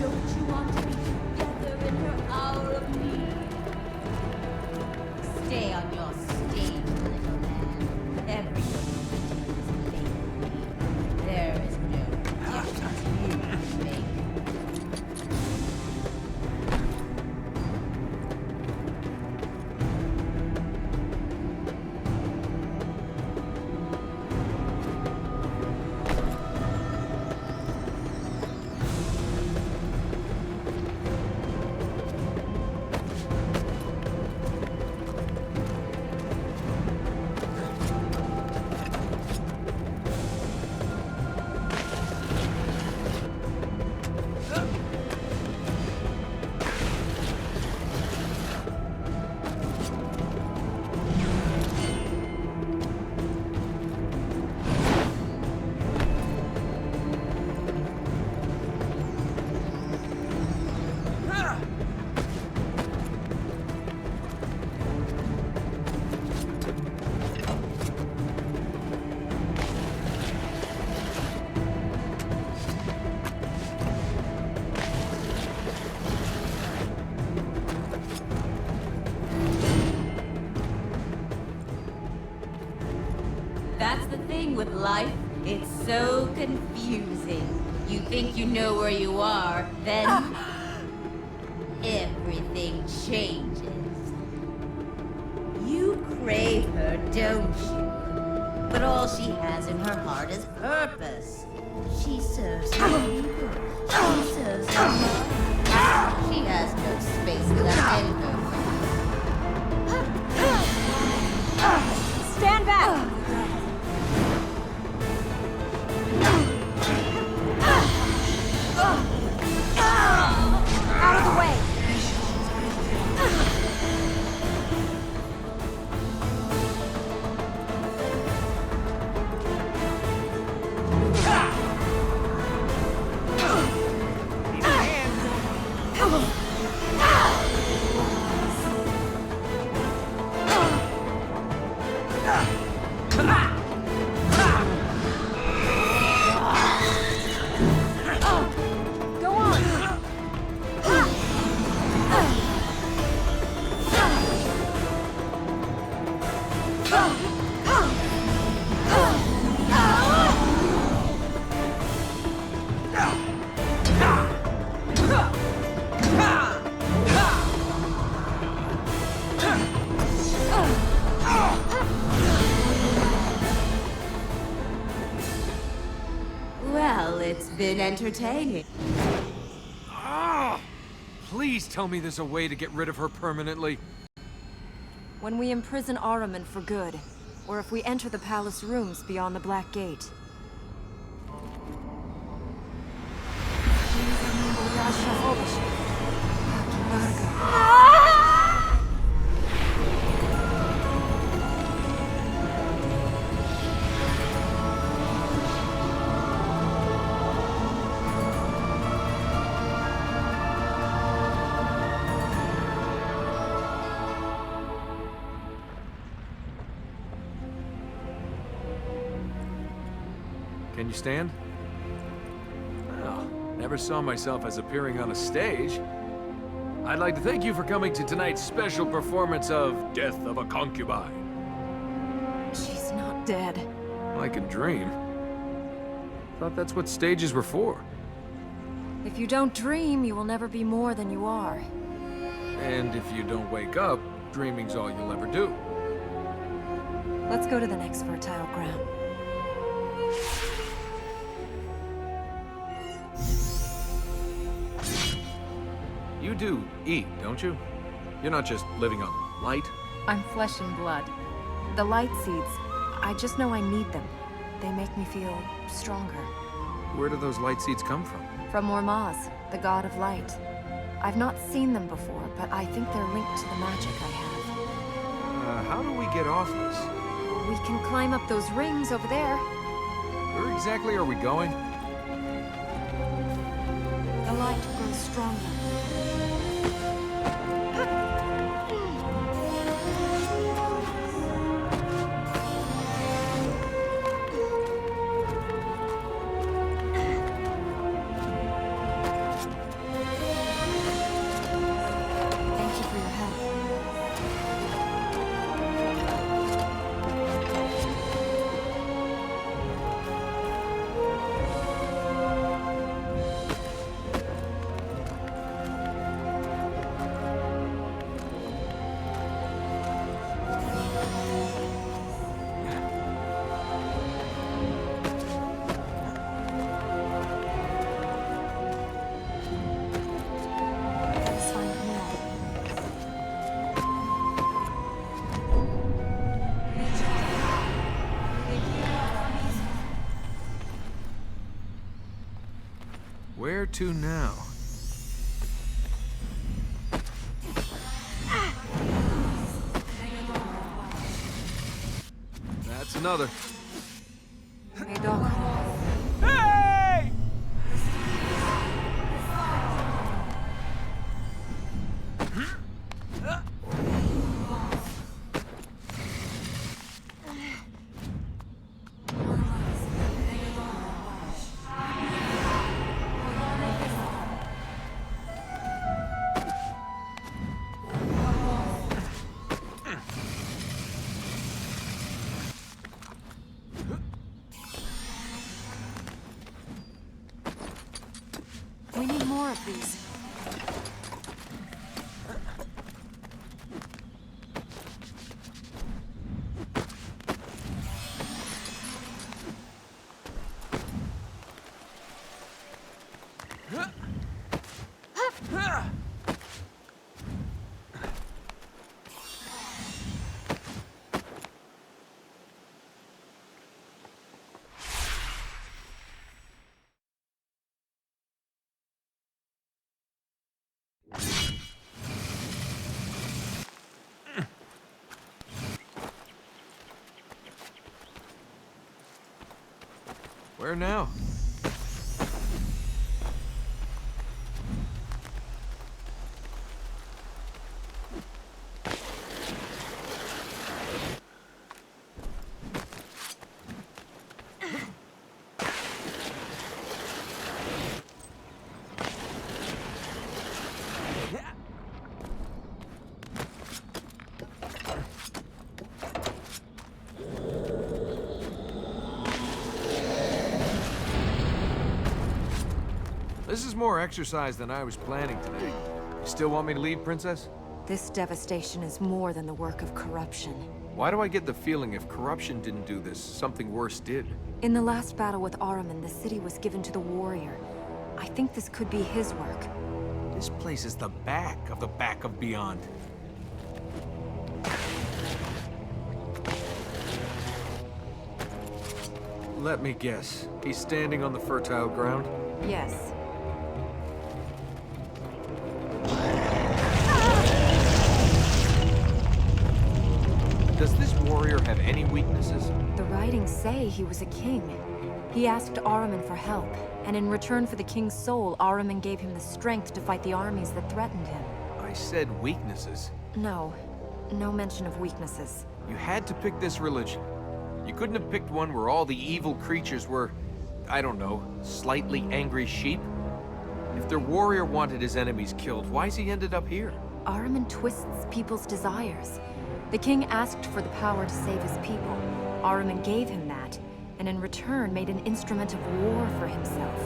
Don't you want to be together in her hour of need? Stay on your stage, little man. Everything is fake. There is no difference you can make. That's the thing with life. It's so confusing. You think you know where you are, then everything changes. You crave her, don't you? But all she has in her heart is purpose. She serves her people. She serves her mother. She has no space left in her. Stand back! Out of the way! Go on! Well, it's been entertaining. Ah! Please tell me there's a way to get rid of her permanently. When we imprison Ahriman for good, or if we enter the palace rooms beyond the Black Gate. Can you stand? Well, never saw myself as appearing on a stage. I'd like to thank you for coming to tonight's special performance of Death of a Concubine. She's not dead. I can dream. Thought that's what stages were for. If you don't dream, you will never be more than you are. And if you don't wake up, dreaming's all you'll ever do. Let's go to the next fertile ground. You do eat, don't you? You're not just living on light? I'm flesh and blood. The light seeds, I just know I need them. They make me feel stronger. Where do those light seeds come from? From Ormaz, the god of light. I've not seen them before, but I think they're linked to the magic I have. How do we get off this? We can climb up those rings over there. Where exactly are we going? The light grows stronger. Thank you for your help. Let's find more. Where to now? That's another. Hey! We need more of these. Where now? This is more exercise than I was planning today. You still want me to leave, Princess? This devastation is more than the work of corruption. Why do I get the feeling if corruption didn't do this, something worse did? In the last battle with Ahriman, the city was given to the warrior. I think this could be his work. This place is the back of beyond. Let me guess. He's standing on the fertile ground? Yes. Does this warrior have any weaknesses? The writings say he was a king. He asked Ahriman for help, and in return for the king's soul, Ahriman gave him the strength to fight the armies that threatened him. I said weaknesses. No. No mention of weaknesses. You had to pick this religion. You couldn't have picked one where all the evil creatures were I don't know, slightly angry sheep? If their warrior wanted his enemies killed, why's he ended up here? Ahriman twists people's desires. The king asked for the power to save his people. Ahriman gave him that, and in return made an instrument of war for himself.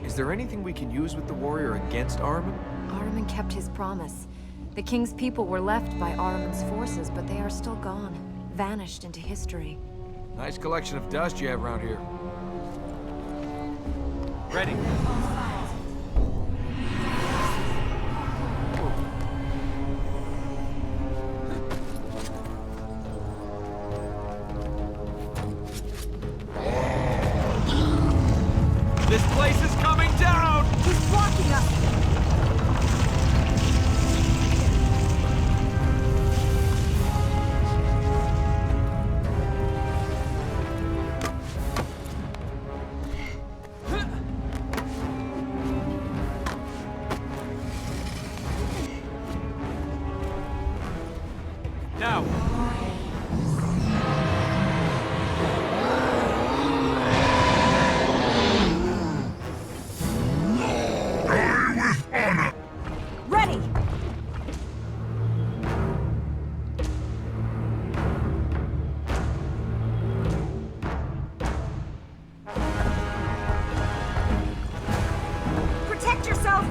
Is there anything we can use with the warrior against Ahriman? Ahriman kept his promise. The king's people were left by Ahriman's forces, but they are still gone, vanished into history. Nice collection of dust you have around here. Ready. This place is coming down! He's blocking us! Now! Ready! Protect yourself!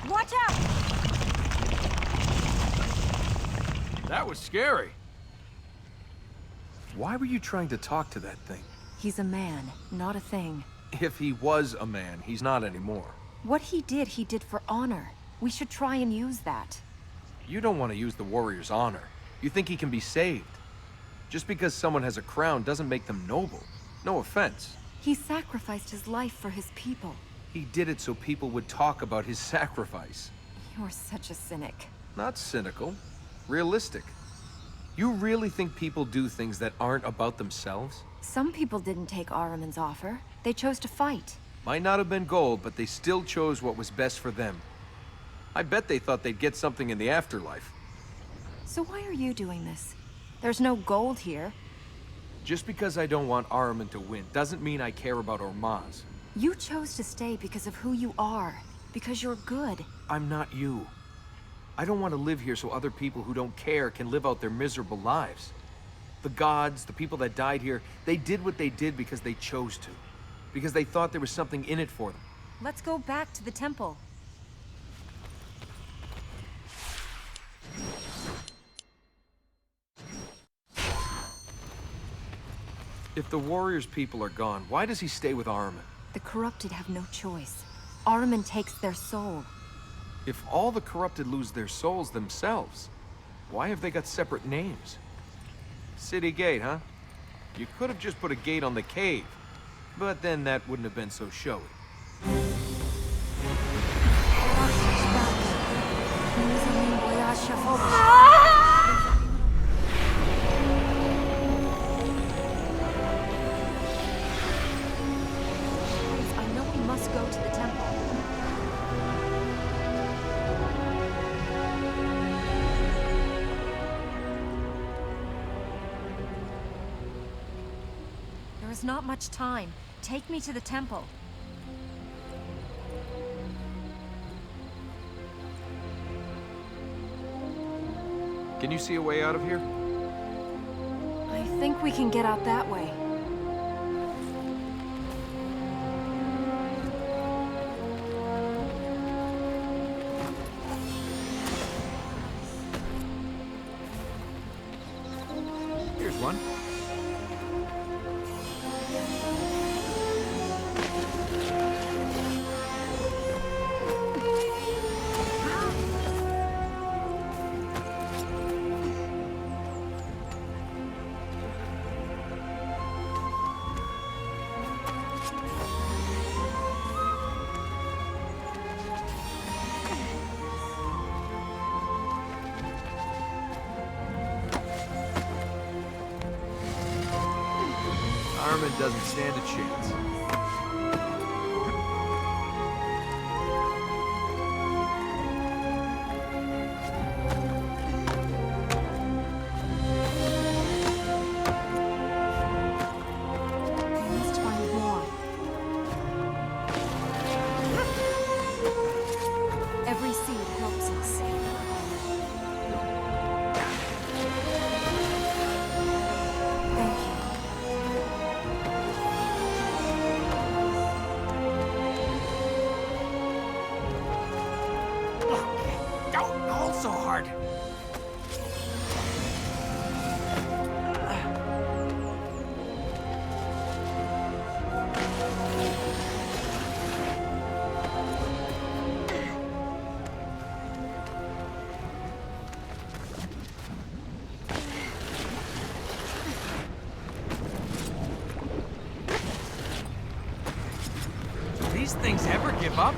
Watch out! That was scary. Why were you trying to talk to that thing? He's a man, not a thing. If he was a man, he's not anymore. What he did for honor. We should try and use that. You don't want to use the warrior's honor. You think he can be saved. Just because someone has a crown doesn't make them noble. No offense. He sacrificed his life for his people. He did it so people would talk about his sacrifice. You're such a cynic. Not cynical. Realistic. You really think people do things that aren't about themselves? Some people didn't take Ahriman's offer. They chose to fight. Might not have been gold, but they still chose what was best for them. I bet they thought they'd get something in the afterlife. So why are you doing this? There's no gold here. Just because I don't want Ahriman to win doesn't mean I care about Ormaz. You chose to stay because of who you are. Because you're good. I'm not you. I don't want to live here so other people who don't care can live out their miserable lives. The gods, the people that died here, they did what they did because they chose to. Because they thought there was something in it for them. Let's go back to the temple. If the warrior's people are gone, why does he stay with Ahriman? The corrupted have no choice. Ahriman takes their soul. If all the corrupted lose their souls themselves, why have they got separate names? City gate, huh? You could have just put a gate on the cave, but then that wouldn't have been so showy. I know we must go to the temple. There is not much time. Take me to the temple. Can you see a way out of here? I think we can get out that way. doesn't stand a chance. I must find more. Every seed helps us. Thank you. Don't hold so hard. Do these things ever give up?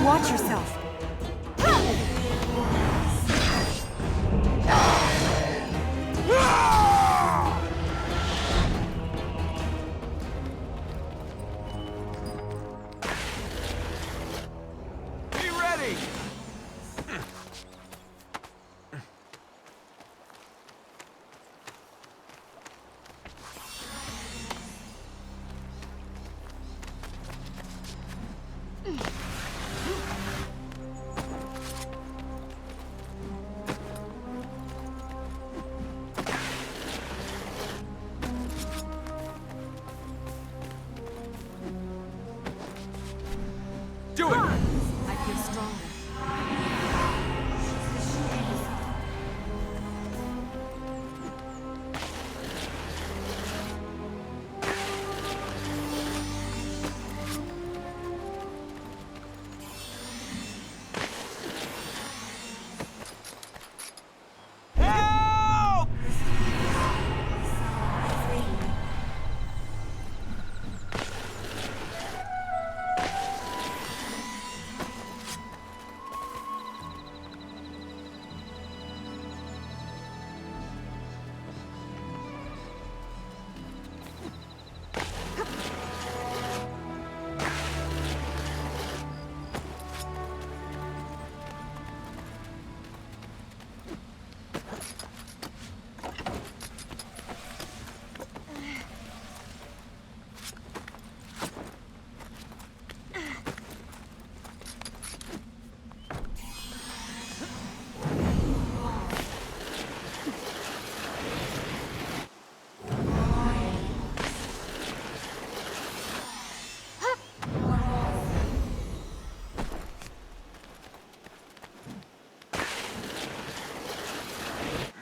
Watch yourself. Be ready! Do it! I feel stronger.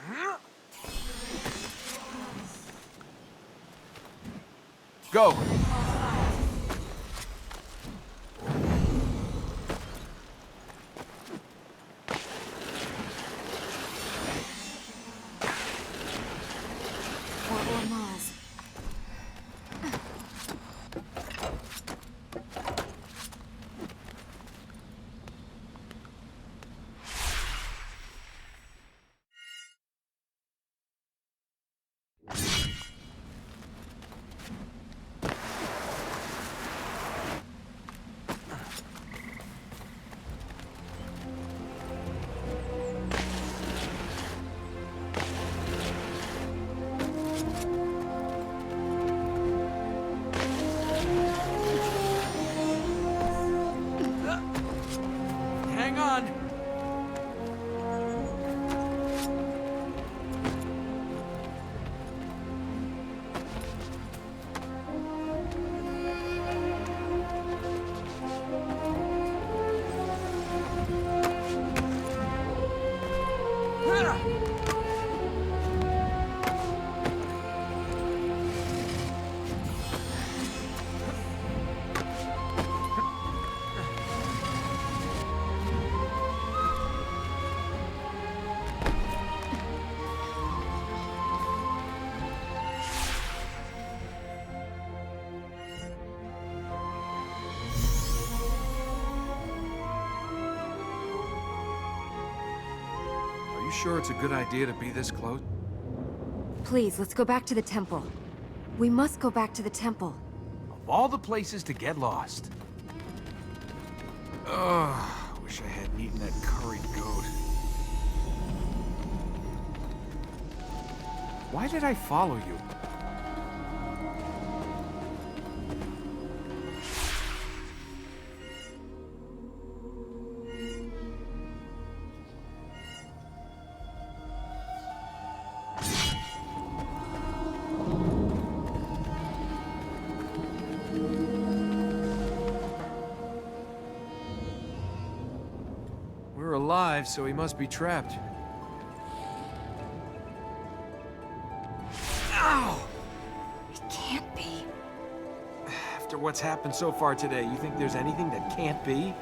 Help! Go! For Ormaz. sure it's a good idea to be this close? Please, let's go back to the temple. We must go back to the temple. Of all the places to get lost. Ugh, wish I hadn't eaten that curried goat. Why did I follow you? We're alive, so he must be trapped. Ow! It can't be. After what's happened so far today, you think there's anything that can't be?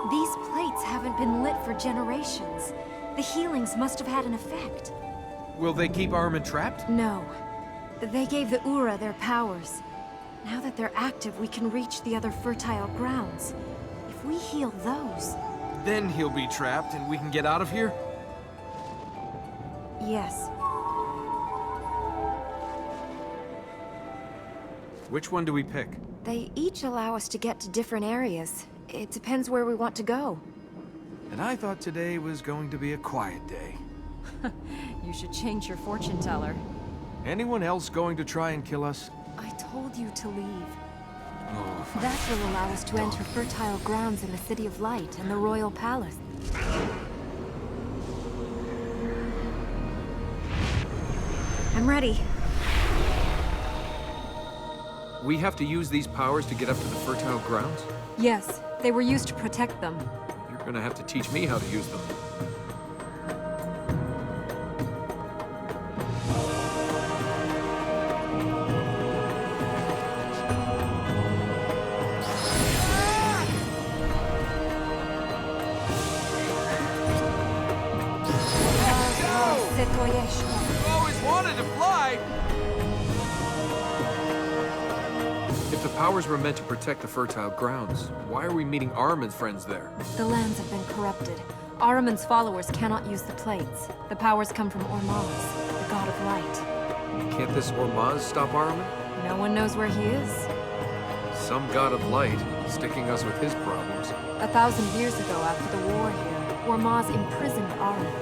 These plates haven't been lit for generations. The healings must have had an effect. Will they keep Armin trapped? No. They gave the Ura their powers. Now that they're active, we can reach the other fertile grounds. If we heal those... Then he'll be trapped and we can get out of here? Yes. Which one do we pick? They each allow us to get to different areas. It depends where we want to go. And I thought today was going to be a quiet day. You should change your fortune teller. Anyone else going to try and kill us? I told you to leave. Oh, That will allow us to enter fertile grounds in the City of Light and the Royal Palace. I'm ready. we have to use these powers to get up to the fertile grounds? Yes, they were used to protect them. You're gonna have to teach me how to use them. I've always wanted to fly! If the powers were meant to protect the fertile grounds, why are we meeting Armin's friends there? The lands have been corrupted. Ahriman's followers cannot use the plates. The powers come from Ormaz, the god of light. Can't this Ormaz stop Armin? No one knows where he is. Some god of light, sticking us with his problems. 1,000 years ago, after the war here, Ormaz imprisoned Armin.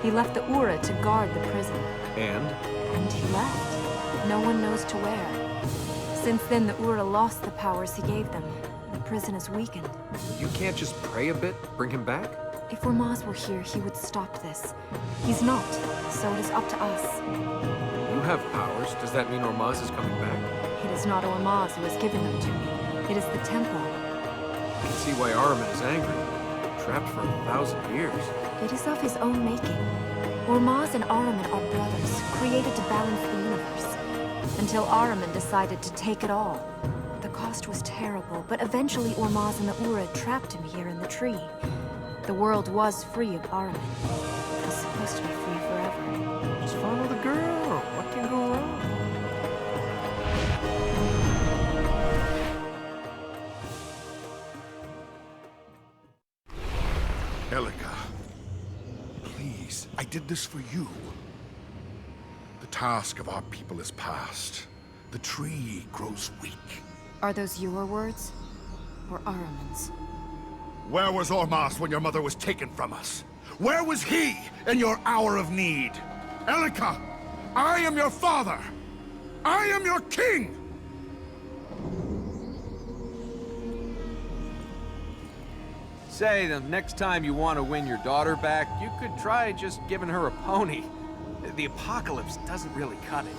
He left the Ura to guard the prison. And he left. No one knows to where. Since then, the Ura lost the powers he gave them. The prison is weakened. you can't just pray a bit, bring him back? If Ormaz were here, he would stop this. He's not, so it is up to us. You have powers. Does that mean Ormaz is coming back? It is not Ormaz who has given them to me. It is the temple. I can see why Armin is angry. Trapped for 1,000 years. It is of his own making. Ormaz and Ahriman are brothers, created to balance the universe. Until Ahriman decided to take it all. The cost was terrible, but eventually Ormaz and the Ura trapped him here in the tree. The world was free of Ahriman. It was supposed to be free forever. Just follow the girl. What can go wrong? Elika, please, I did this for you. The task of our people is past. The tree grows weak. Are those your words? Or Ahriman's? Where was Ormaz when your mother was taken from us? Where was he in your hour of need? Elika, I am your father. I am your king. Say, the next time you want to win your daughter back, you could try just giving her a pony. The apocalypse doesn't really cut it.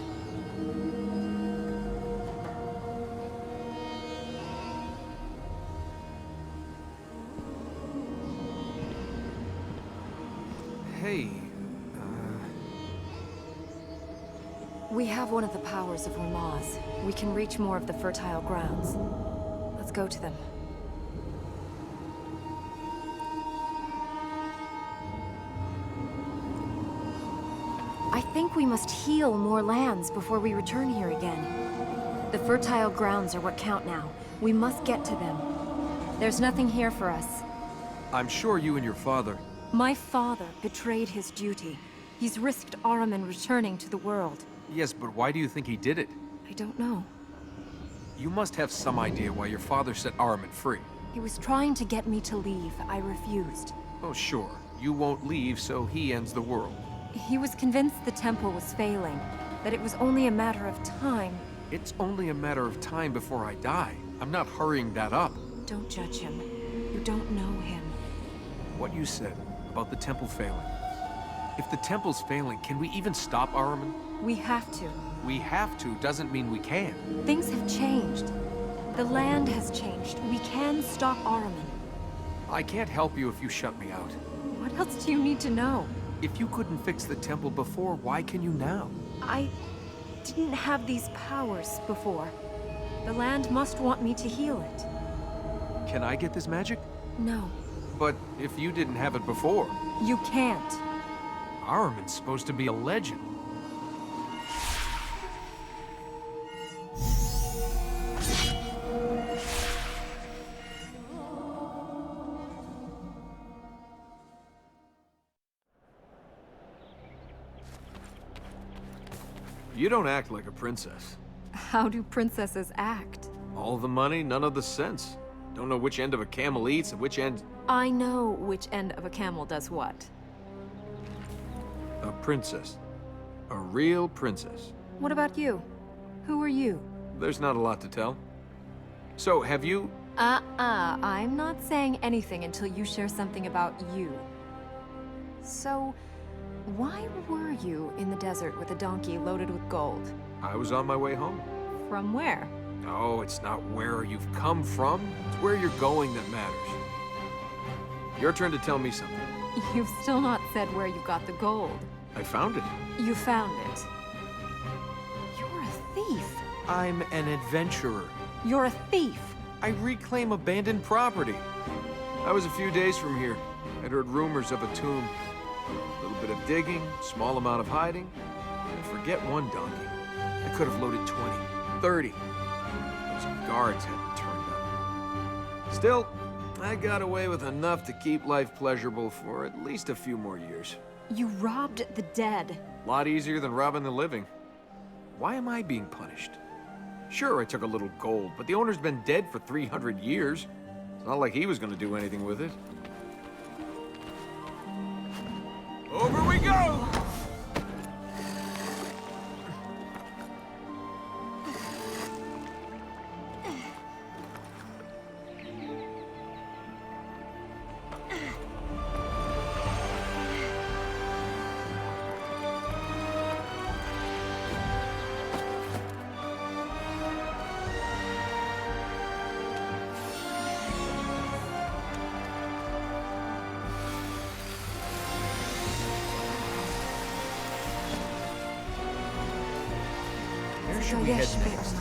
Hey, We have one of the powers of Ormaz. We can reach more of the fertile grounds. Let's go to them. I think we must heal more lands before we return here again. The fertile grounds are what count now. We must get to them. There's nothing here for us. I'm sure you and your father... My father betrayed his duty. He's risked Ahriman returning to the world. Yes, but why do you think he did it? I don't know. You must have some idea why your father set Ahriman free. He was trying to get me to leave. I refused. Oh, sure. You won't leave, so he ends the world. He was convinced the temple was failing, that it was only a matter of time. It's only a matter of time before I die. I'm not hurrying that up. Don't judge him. You don't know him. What you said about the temple failing. If the temple's failing, can we even stop Ahriman? We have to. We have to doesn't mean we can. Things have changed. The land has changed. We can stop Ahriman. I can't help you if you shut me out. What else do you need to know? If you couldn't fix the temple before, why can you now? I didn't have these powers before. The land must want me to heal it. Can I get this magic? No, But if you didn't have it before, you can't. Ahriman's supposed to be a legend. You don't act like a princess. How do princesses act? All the money, none of the sense. Don't know which end of a camel eats and which end... I know which end of a camel does what. A princess. A real princess. What about you? Who are you? There's not a lot to tell. So, have you... I'm not saying anything until you share something about you. So, why were you in the desert with a donkey loaded with gold? I was on my way home. From where? No, it's not where you've come from. It's where you're going that matters. Your turn to tell me something. You've still not said where you got the gold. I found it. You found it. You're a thief. I'm an adventurer. You're a thief. I reclaim abandoned property. I was a few days from here. I'd heard rumors of a tomb. A little bit of digging, small amount of hiding. And forget one donkey. I could have loaded 20, 30. Those guards hadn't turned up. Still, I got away with enough to keep life pleasurable for at least a few more years. You robbed the dead. A lot easier than robbing the living. Why am I being punished? Sure, I took a little gold, but the owner's been dead for 300 years. It's not like he was gonna do anything with it. Over we go! Where should we head next?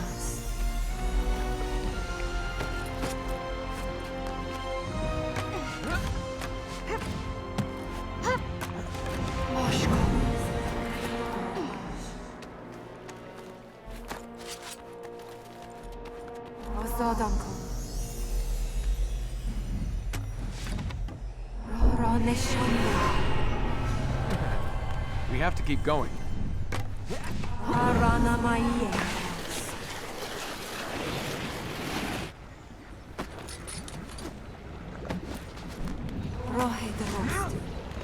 We have to keep going.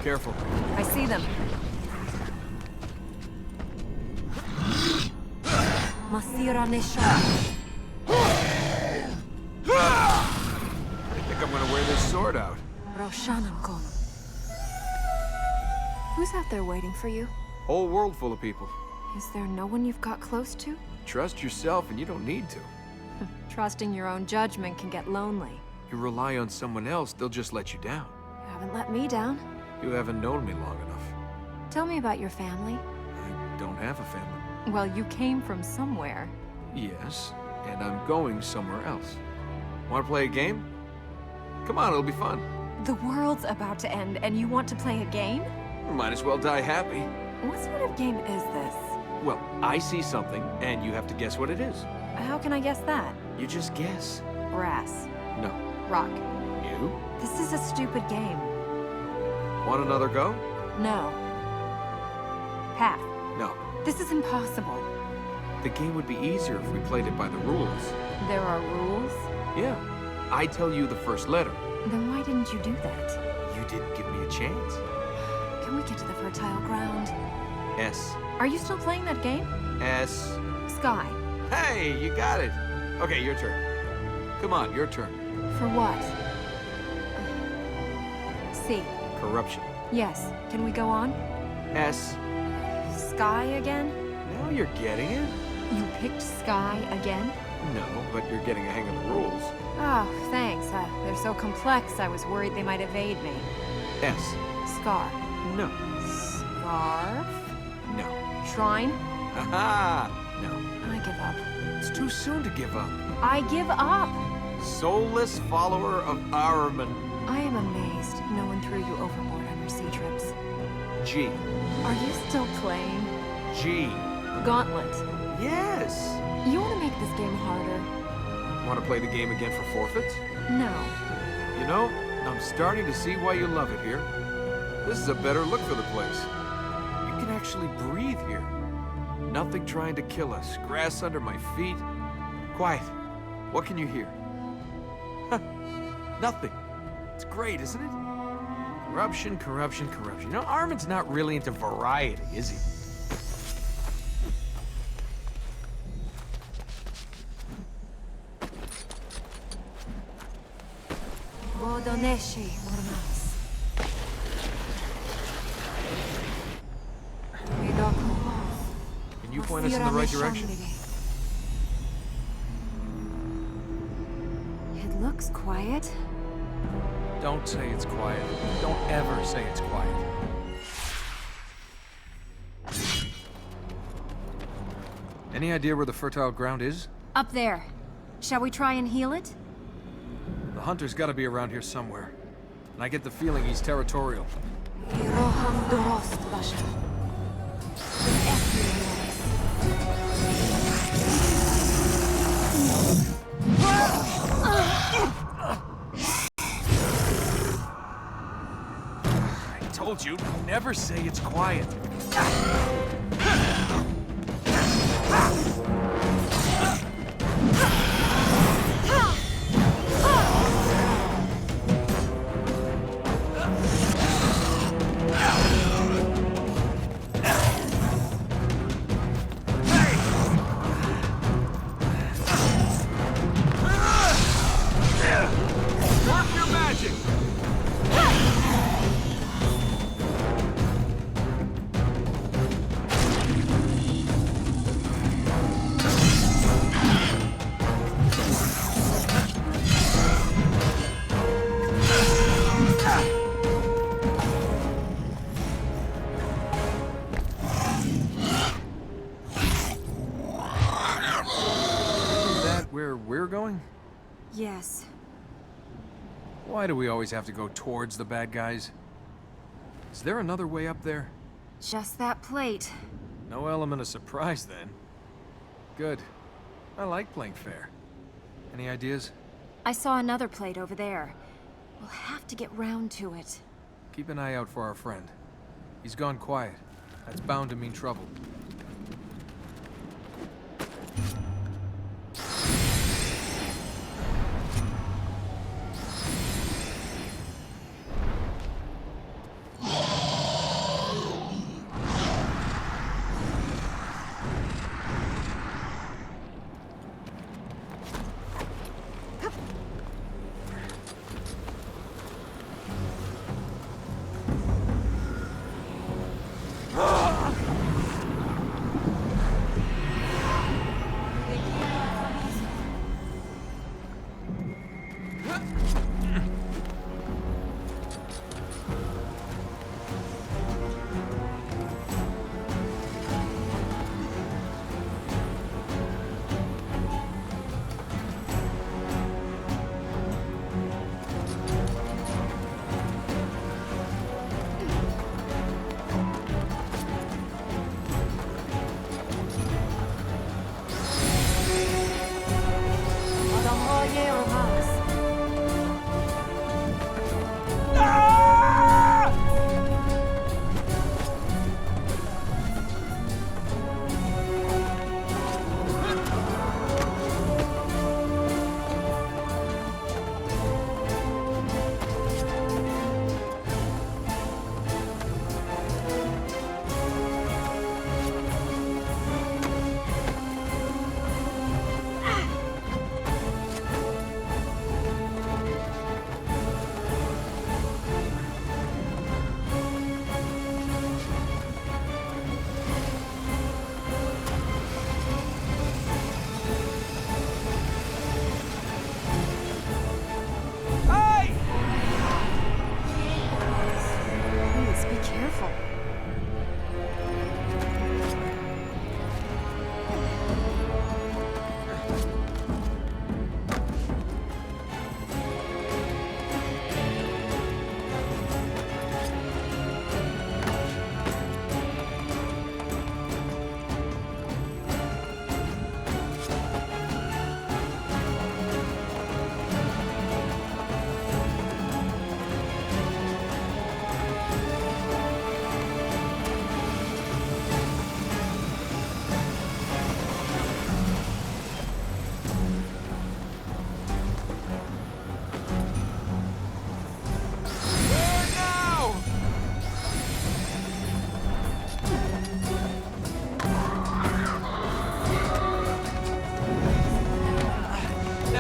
Careful. I see them. Masira Nisha. I think I'm gonna wear this sword out. Roshanamkon. Who's out there waiting for you? Whole world full of people. Is there no one you've got close to? Trust yourself and you don't need to. Trusting your own judgment can get lonely. You rely on someone else, they'll just let you down. You haven't let me down. You haven't known me long enough. Tell me about your family. I don't have a family. Well, you came from somewhere. Yes, and I'm going somewhere else. Want to play a game? Come on, it'll be fun. The world's about to end, and you want to play a game? Might as well die happy. What sort of game is this? Well, I see something, and you have to guess what it is. How can I guess that? You just guess. Brass. No. Rock. You? This is a stupid game. Want another go? No. Path. No. This is impossible. The game would be easier if we played it by the rules. There are rules? Yeah. I tell you the first letter. Then why didn't you do that? You didn't give me a chance. Can we get to the fertile ground? S. Are you still playing that game? S. Sky. Hey, you got it. Okay, your turn. Come on, your turn. For what? C. Corruption. Yes. Can we go on? S. Sky again? Now you're getting it? You picked Sky again? No, but you're getting a hang of the rules. Oh, thanks. They're so complex, I was worried they might evade me. S. Scar. No. Scarf? No. Shrine? Haha! No. I give up. It's too soon to give up. I give up! Soulless follower of Ahriman. I am amazed no one threw you overboard on your sea trips. G. Are you still playing? G. Gauntlet. Yes! You want to make this game harder? Want to play the game again for forfeits? No. You know, I'm starting to see why you love it here. This is a better look for the place. You can actually breathe here. Nothing trying to kill us. Grass under my feet. Quiet. What can you hear? Huh. Nothing. It's great, isn't it? Corruption, corruption, corruption. You know, Armin's not really into variety, is he? Bodoneshi, Ormas. Can you point us in the right direction? It looks quiet. Don't say it's quiet. Don't ever say it's quiet. Any idea where the fertile ground is? Up there. Shall we try and heal it? The hunter's gotta be around here somewhere. And I get the feeling he's territorial. I told you, never say it's quiet. Work your magic! Is that where we're going? Yes. Why do we always have to go towards the bad guys? Is there another way up there? Just that plate. No element of surprise, then. Good. I like playing fair. Any ideas? I saw another plate over there. We'll have to get round to it. Keep an eye out for our friend. He's gone quiet. That's bound to mean trouble.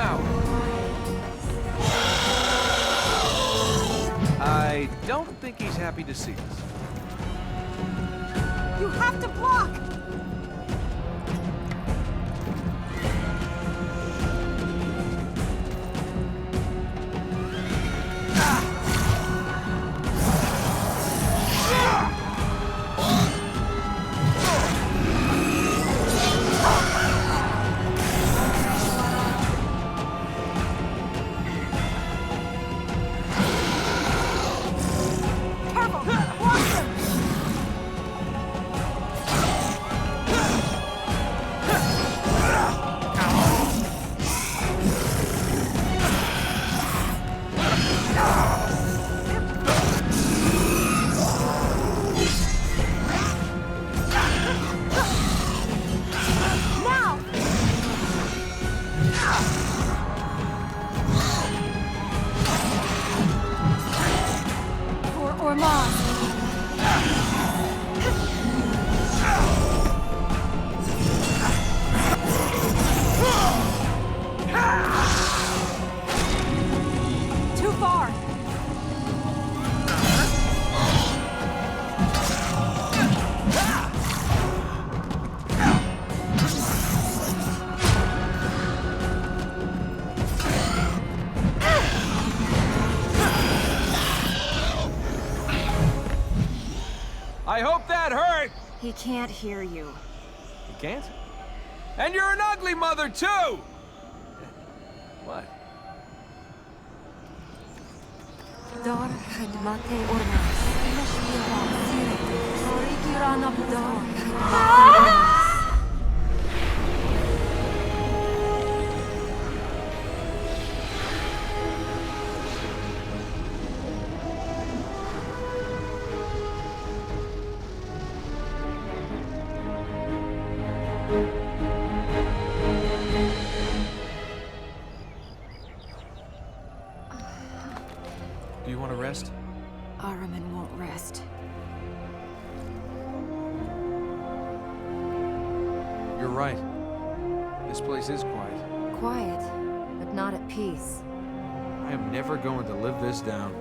Now. I don't think he's happy to see us. You have to block! I hope that hurt! He can't hear you. You can't? And you're an ugly mother, too! What? Dar khidmat ormas. Tarikiran abdar. Do you want to rest? Ahriman won't rest. You're right. This place is quiet. Quiet, but not at peace. I am never going to live this down.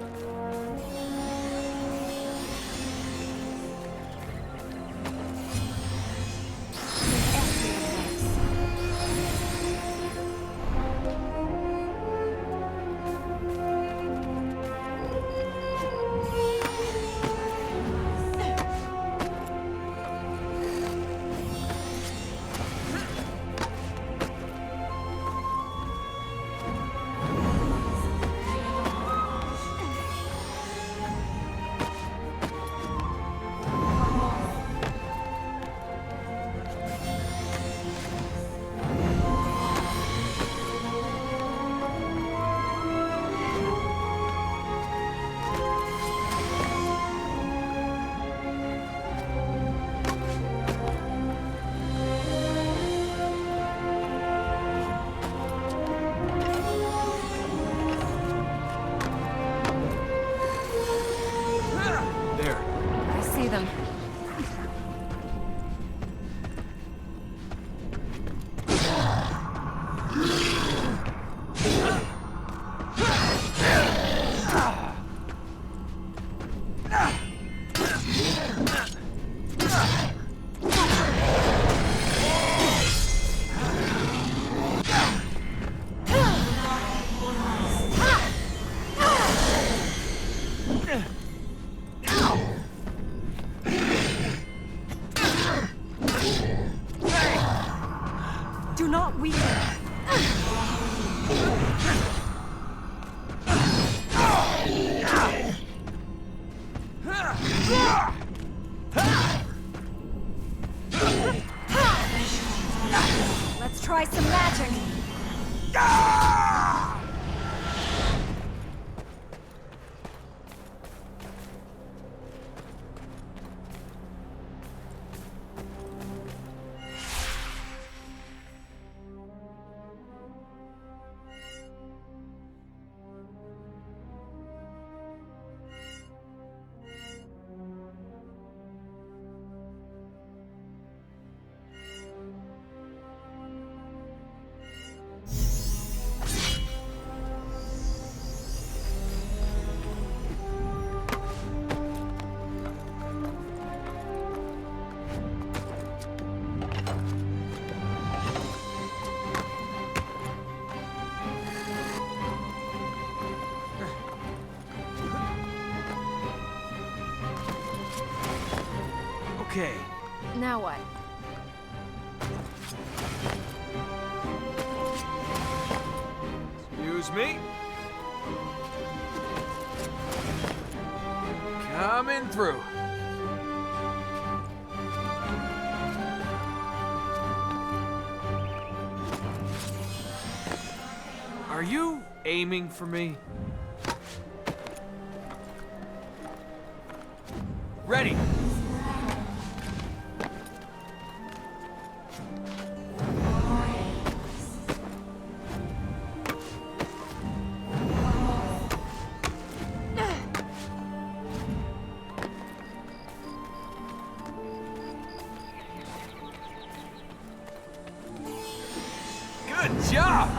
Okay. Now what? Excuse me. Coming through. Are you aiming for me? Ready. Good job!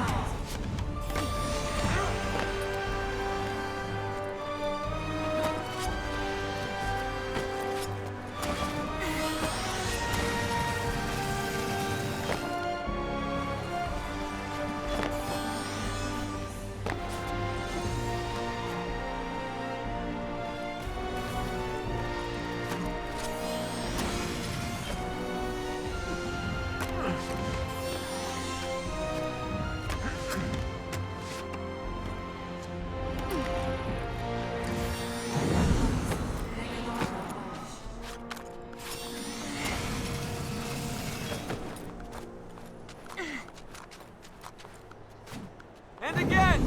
And again!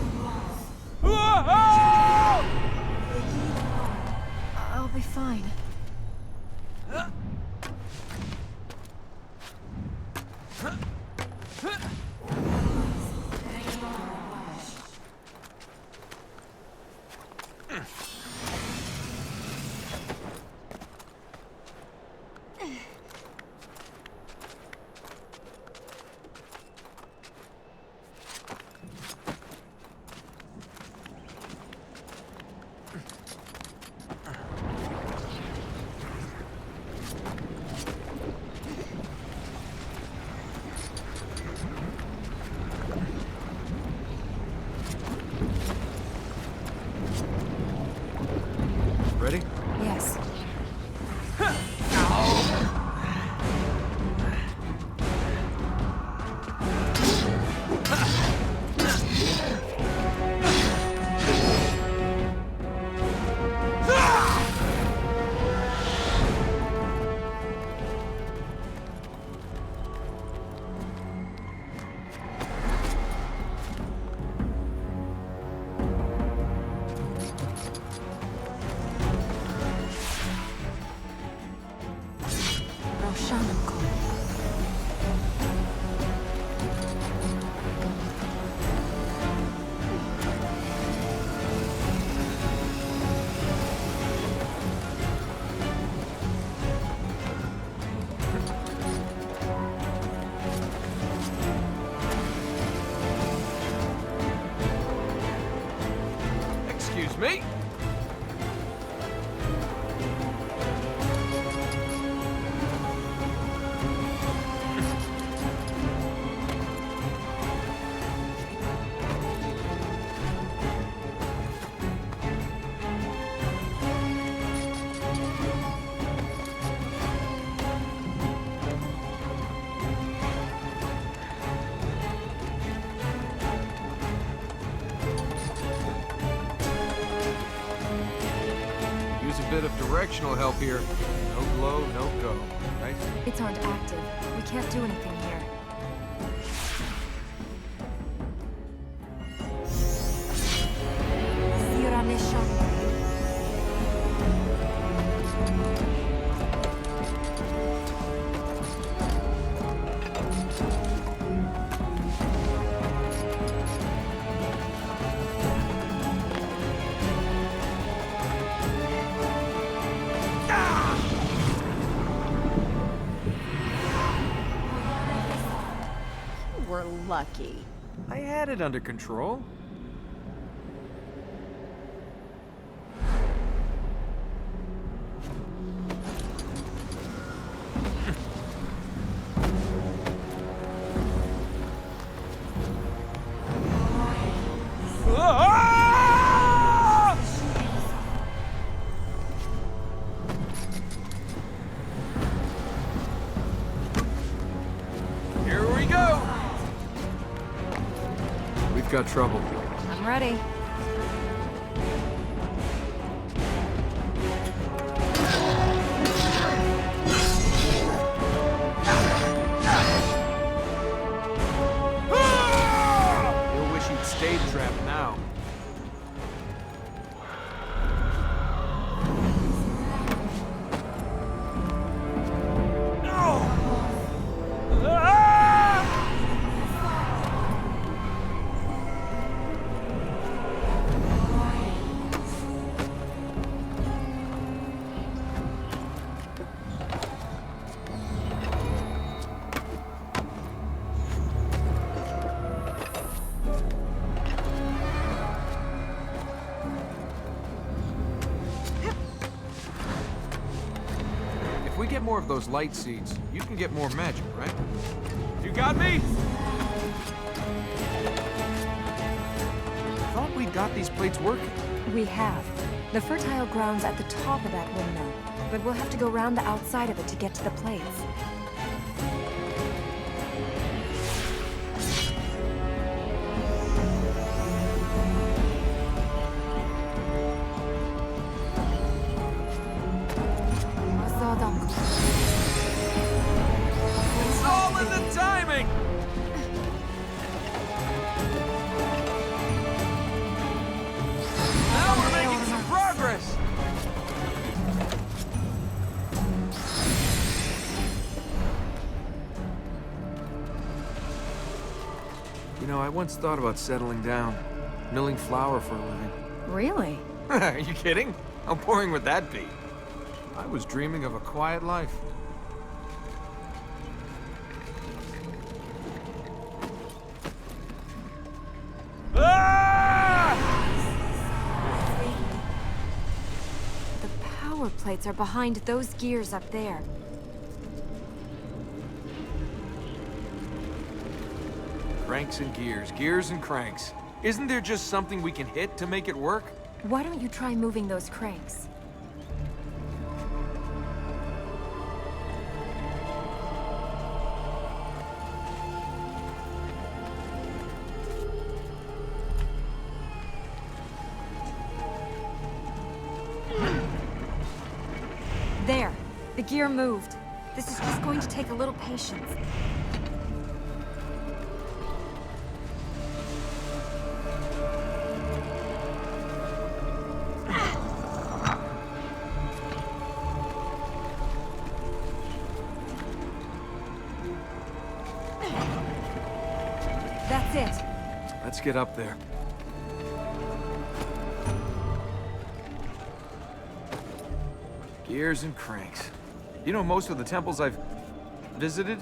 Whoa! I'll be fine. Ready? Yes. Roshanako. Excuse me? Use a bit of directional help here. No glow, no go, right? It's aren't active. We can't do anything here. We're lucky. I had it under control. we've got trouble. I'm ready. You'll wish you'd stayed trapped now. If we get more of those light seeds, you can get more magic, right? You got me? Thought we got these plates working. We have. The fertile ground's at the top of that windmill, but we'll have to go round the outside of it to get to the plates. It's all in the timing! Now we're making some progress! You know, I once thought about settling down, milling flour for a living. Really? Are you kidding? How boring would that be? I was dreaming of a quiet life. The power plates are behind those gears up there. Cranks and gears, gears and cranks. Isn't there just something we can hit to make it work? Why don't you try moving those cranks? There. The gear moved. This is just going to take a little patience. That's it. Let's get up there. Gears and cranks. You know, most of the temples I've visited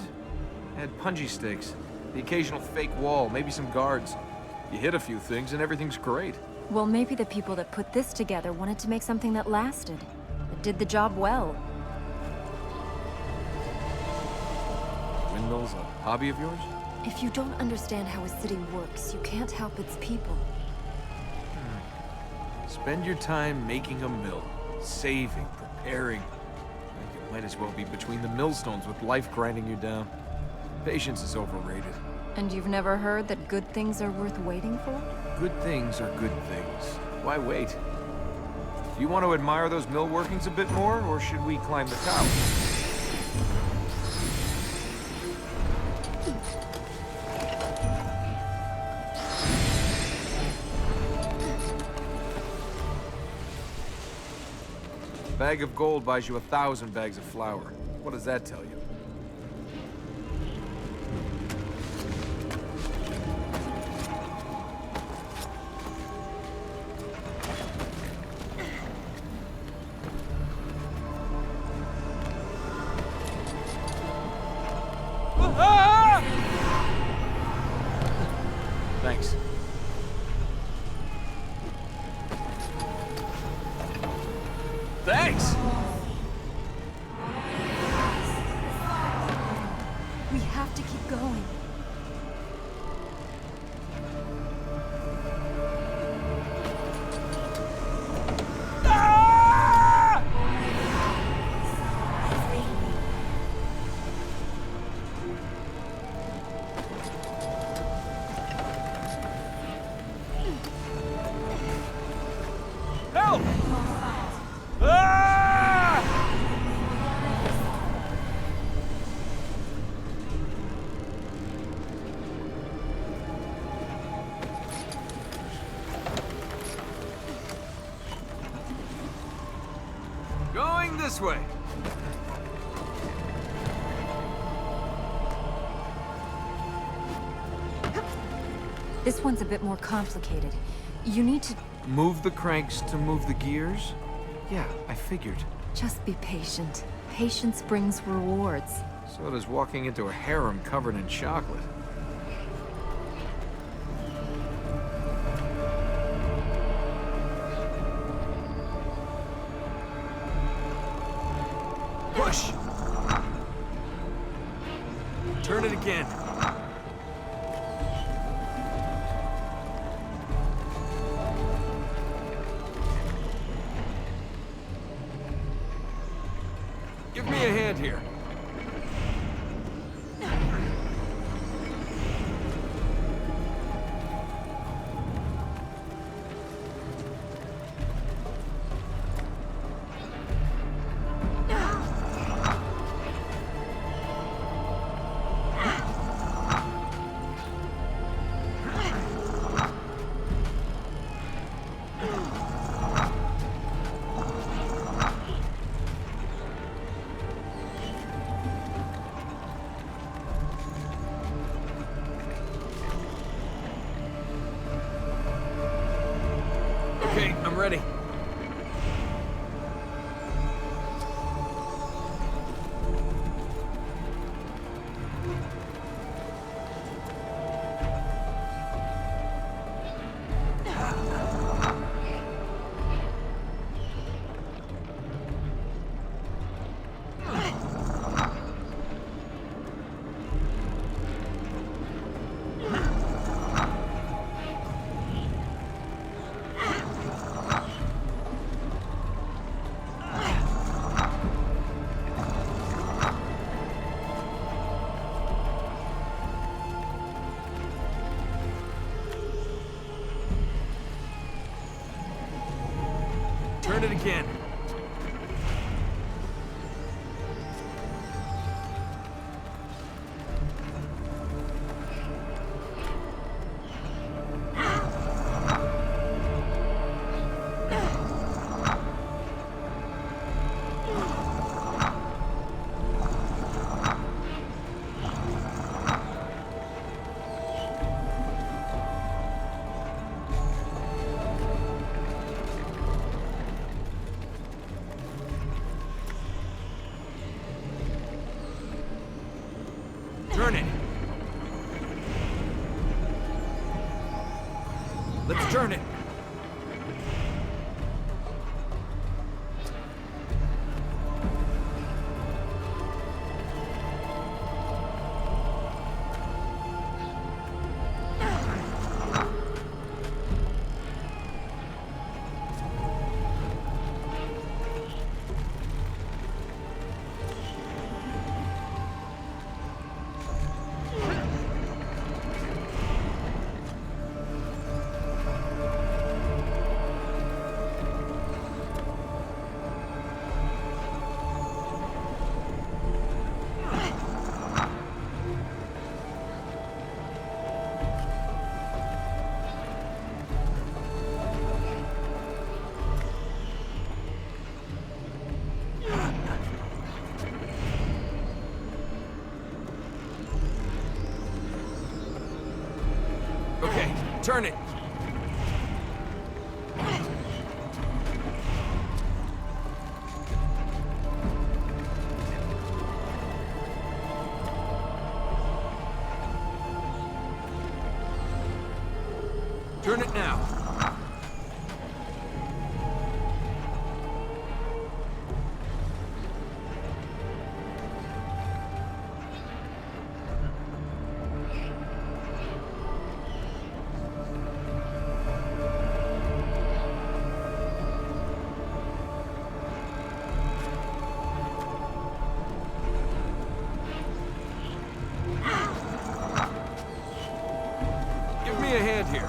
had punji stakes. The occasional fake wall, maybe some guards. You hit a few things and everything's great. Well, maybe the people that put this together wanted to make something that lasted. That did the job well. Windmills a hobby of yours? If you don't understand how a city works, you can't help its people. Spend your time making a mill, saving, preparing. You might as well be between the millstones with life grinding you down. Patience is overrated. And you've never heard that good things are worth waiting for? Good things are good things. Why wait? Do you want to admire those mill workings a bit more, or should we climb the tower? A bag of gold buys you 1,000 bags of flour. What does that tell you? Thanks. Thanks! Help! Ah! Going this way. This one's a bit more complicated. You need to Move the cranks to move the gears? Yeah, I figured. just be patient. Patience brings rewards. So does walking into a harem covered in chocolate. Push! Turn it again. Give me a hand here. Okay, I'm ready. Turn it again. Turn it. Let's turn it. Okay, turn it. Turn it now. Give me a hand here.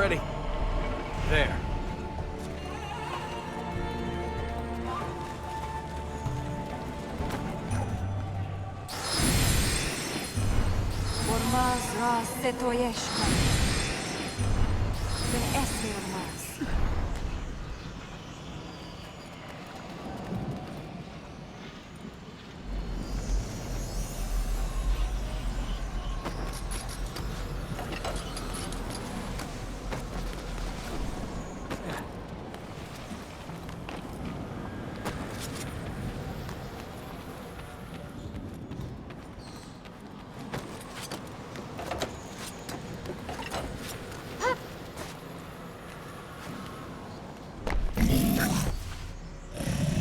ready. There. Ormaz ra setoyeshka. Ben esmi ormaz.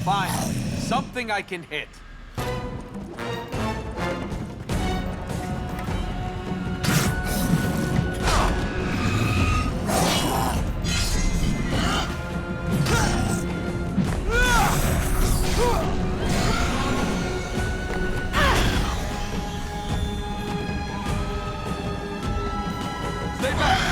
Finally, something I can hit. Stay back!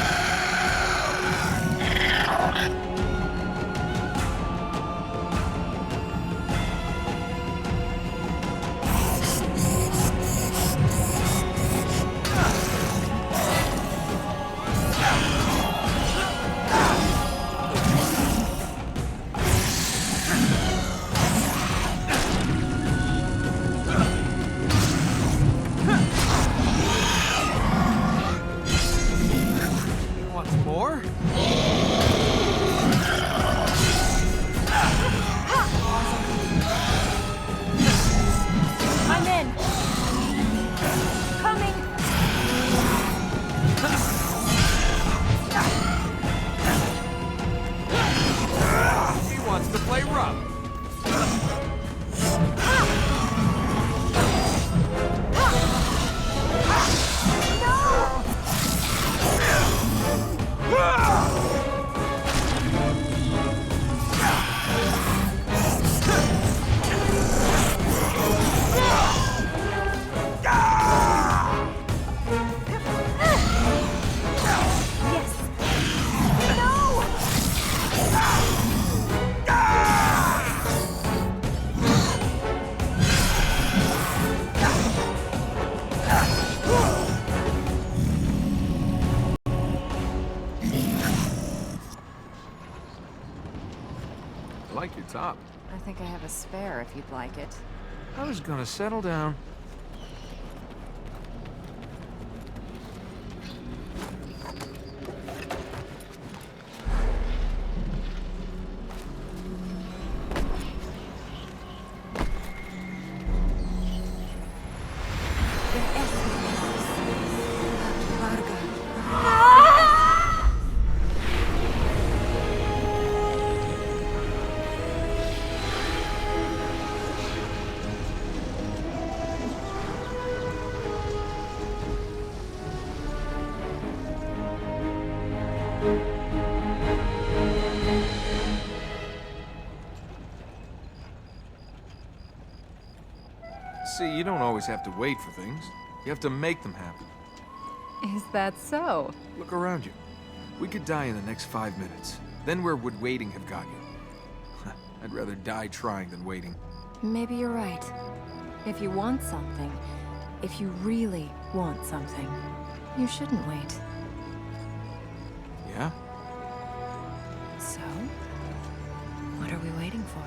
More? I'm in. Coming. He wants to play rough. I like your top. I think I have a spare if you'd like it. I was gonna settle down. See, you don't always have to wait for things. You have to make them happen. Is that so? Look around you. We could die in the next 5 minutes. Then where would waiting have got you? I'd rather die trying than waiting. Maybe you're right. If you want something, if you really want something, you shouldn't wait. Yeah? So, what are we waiting for?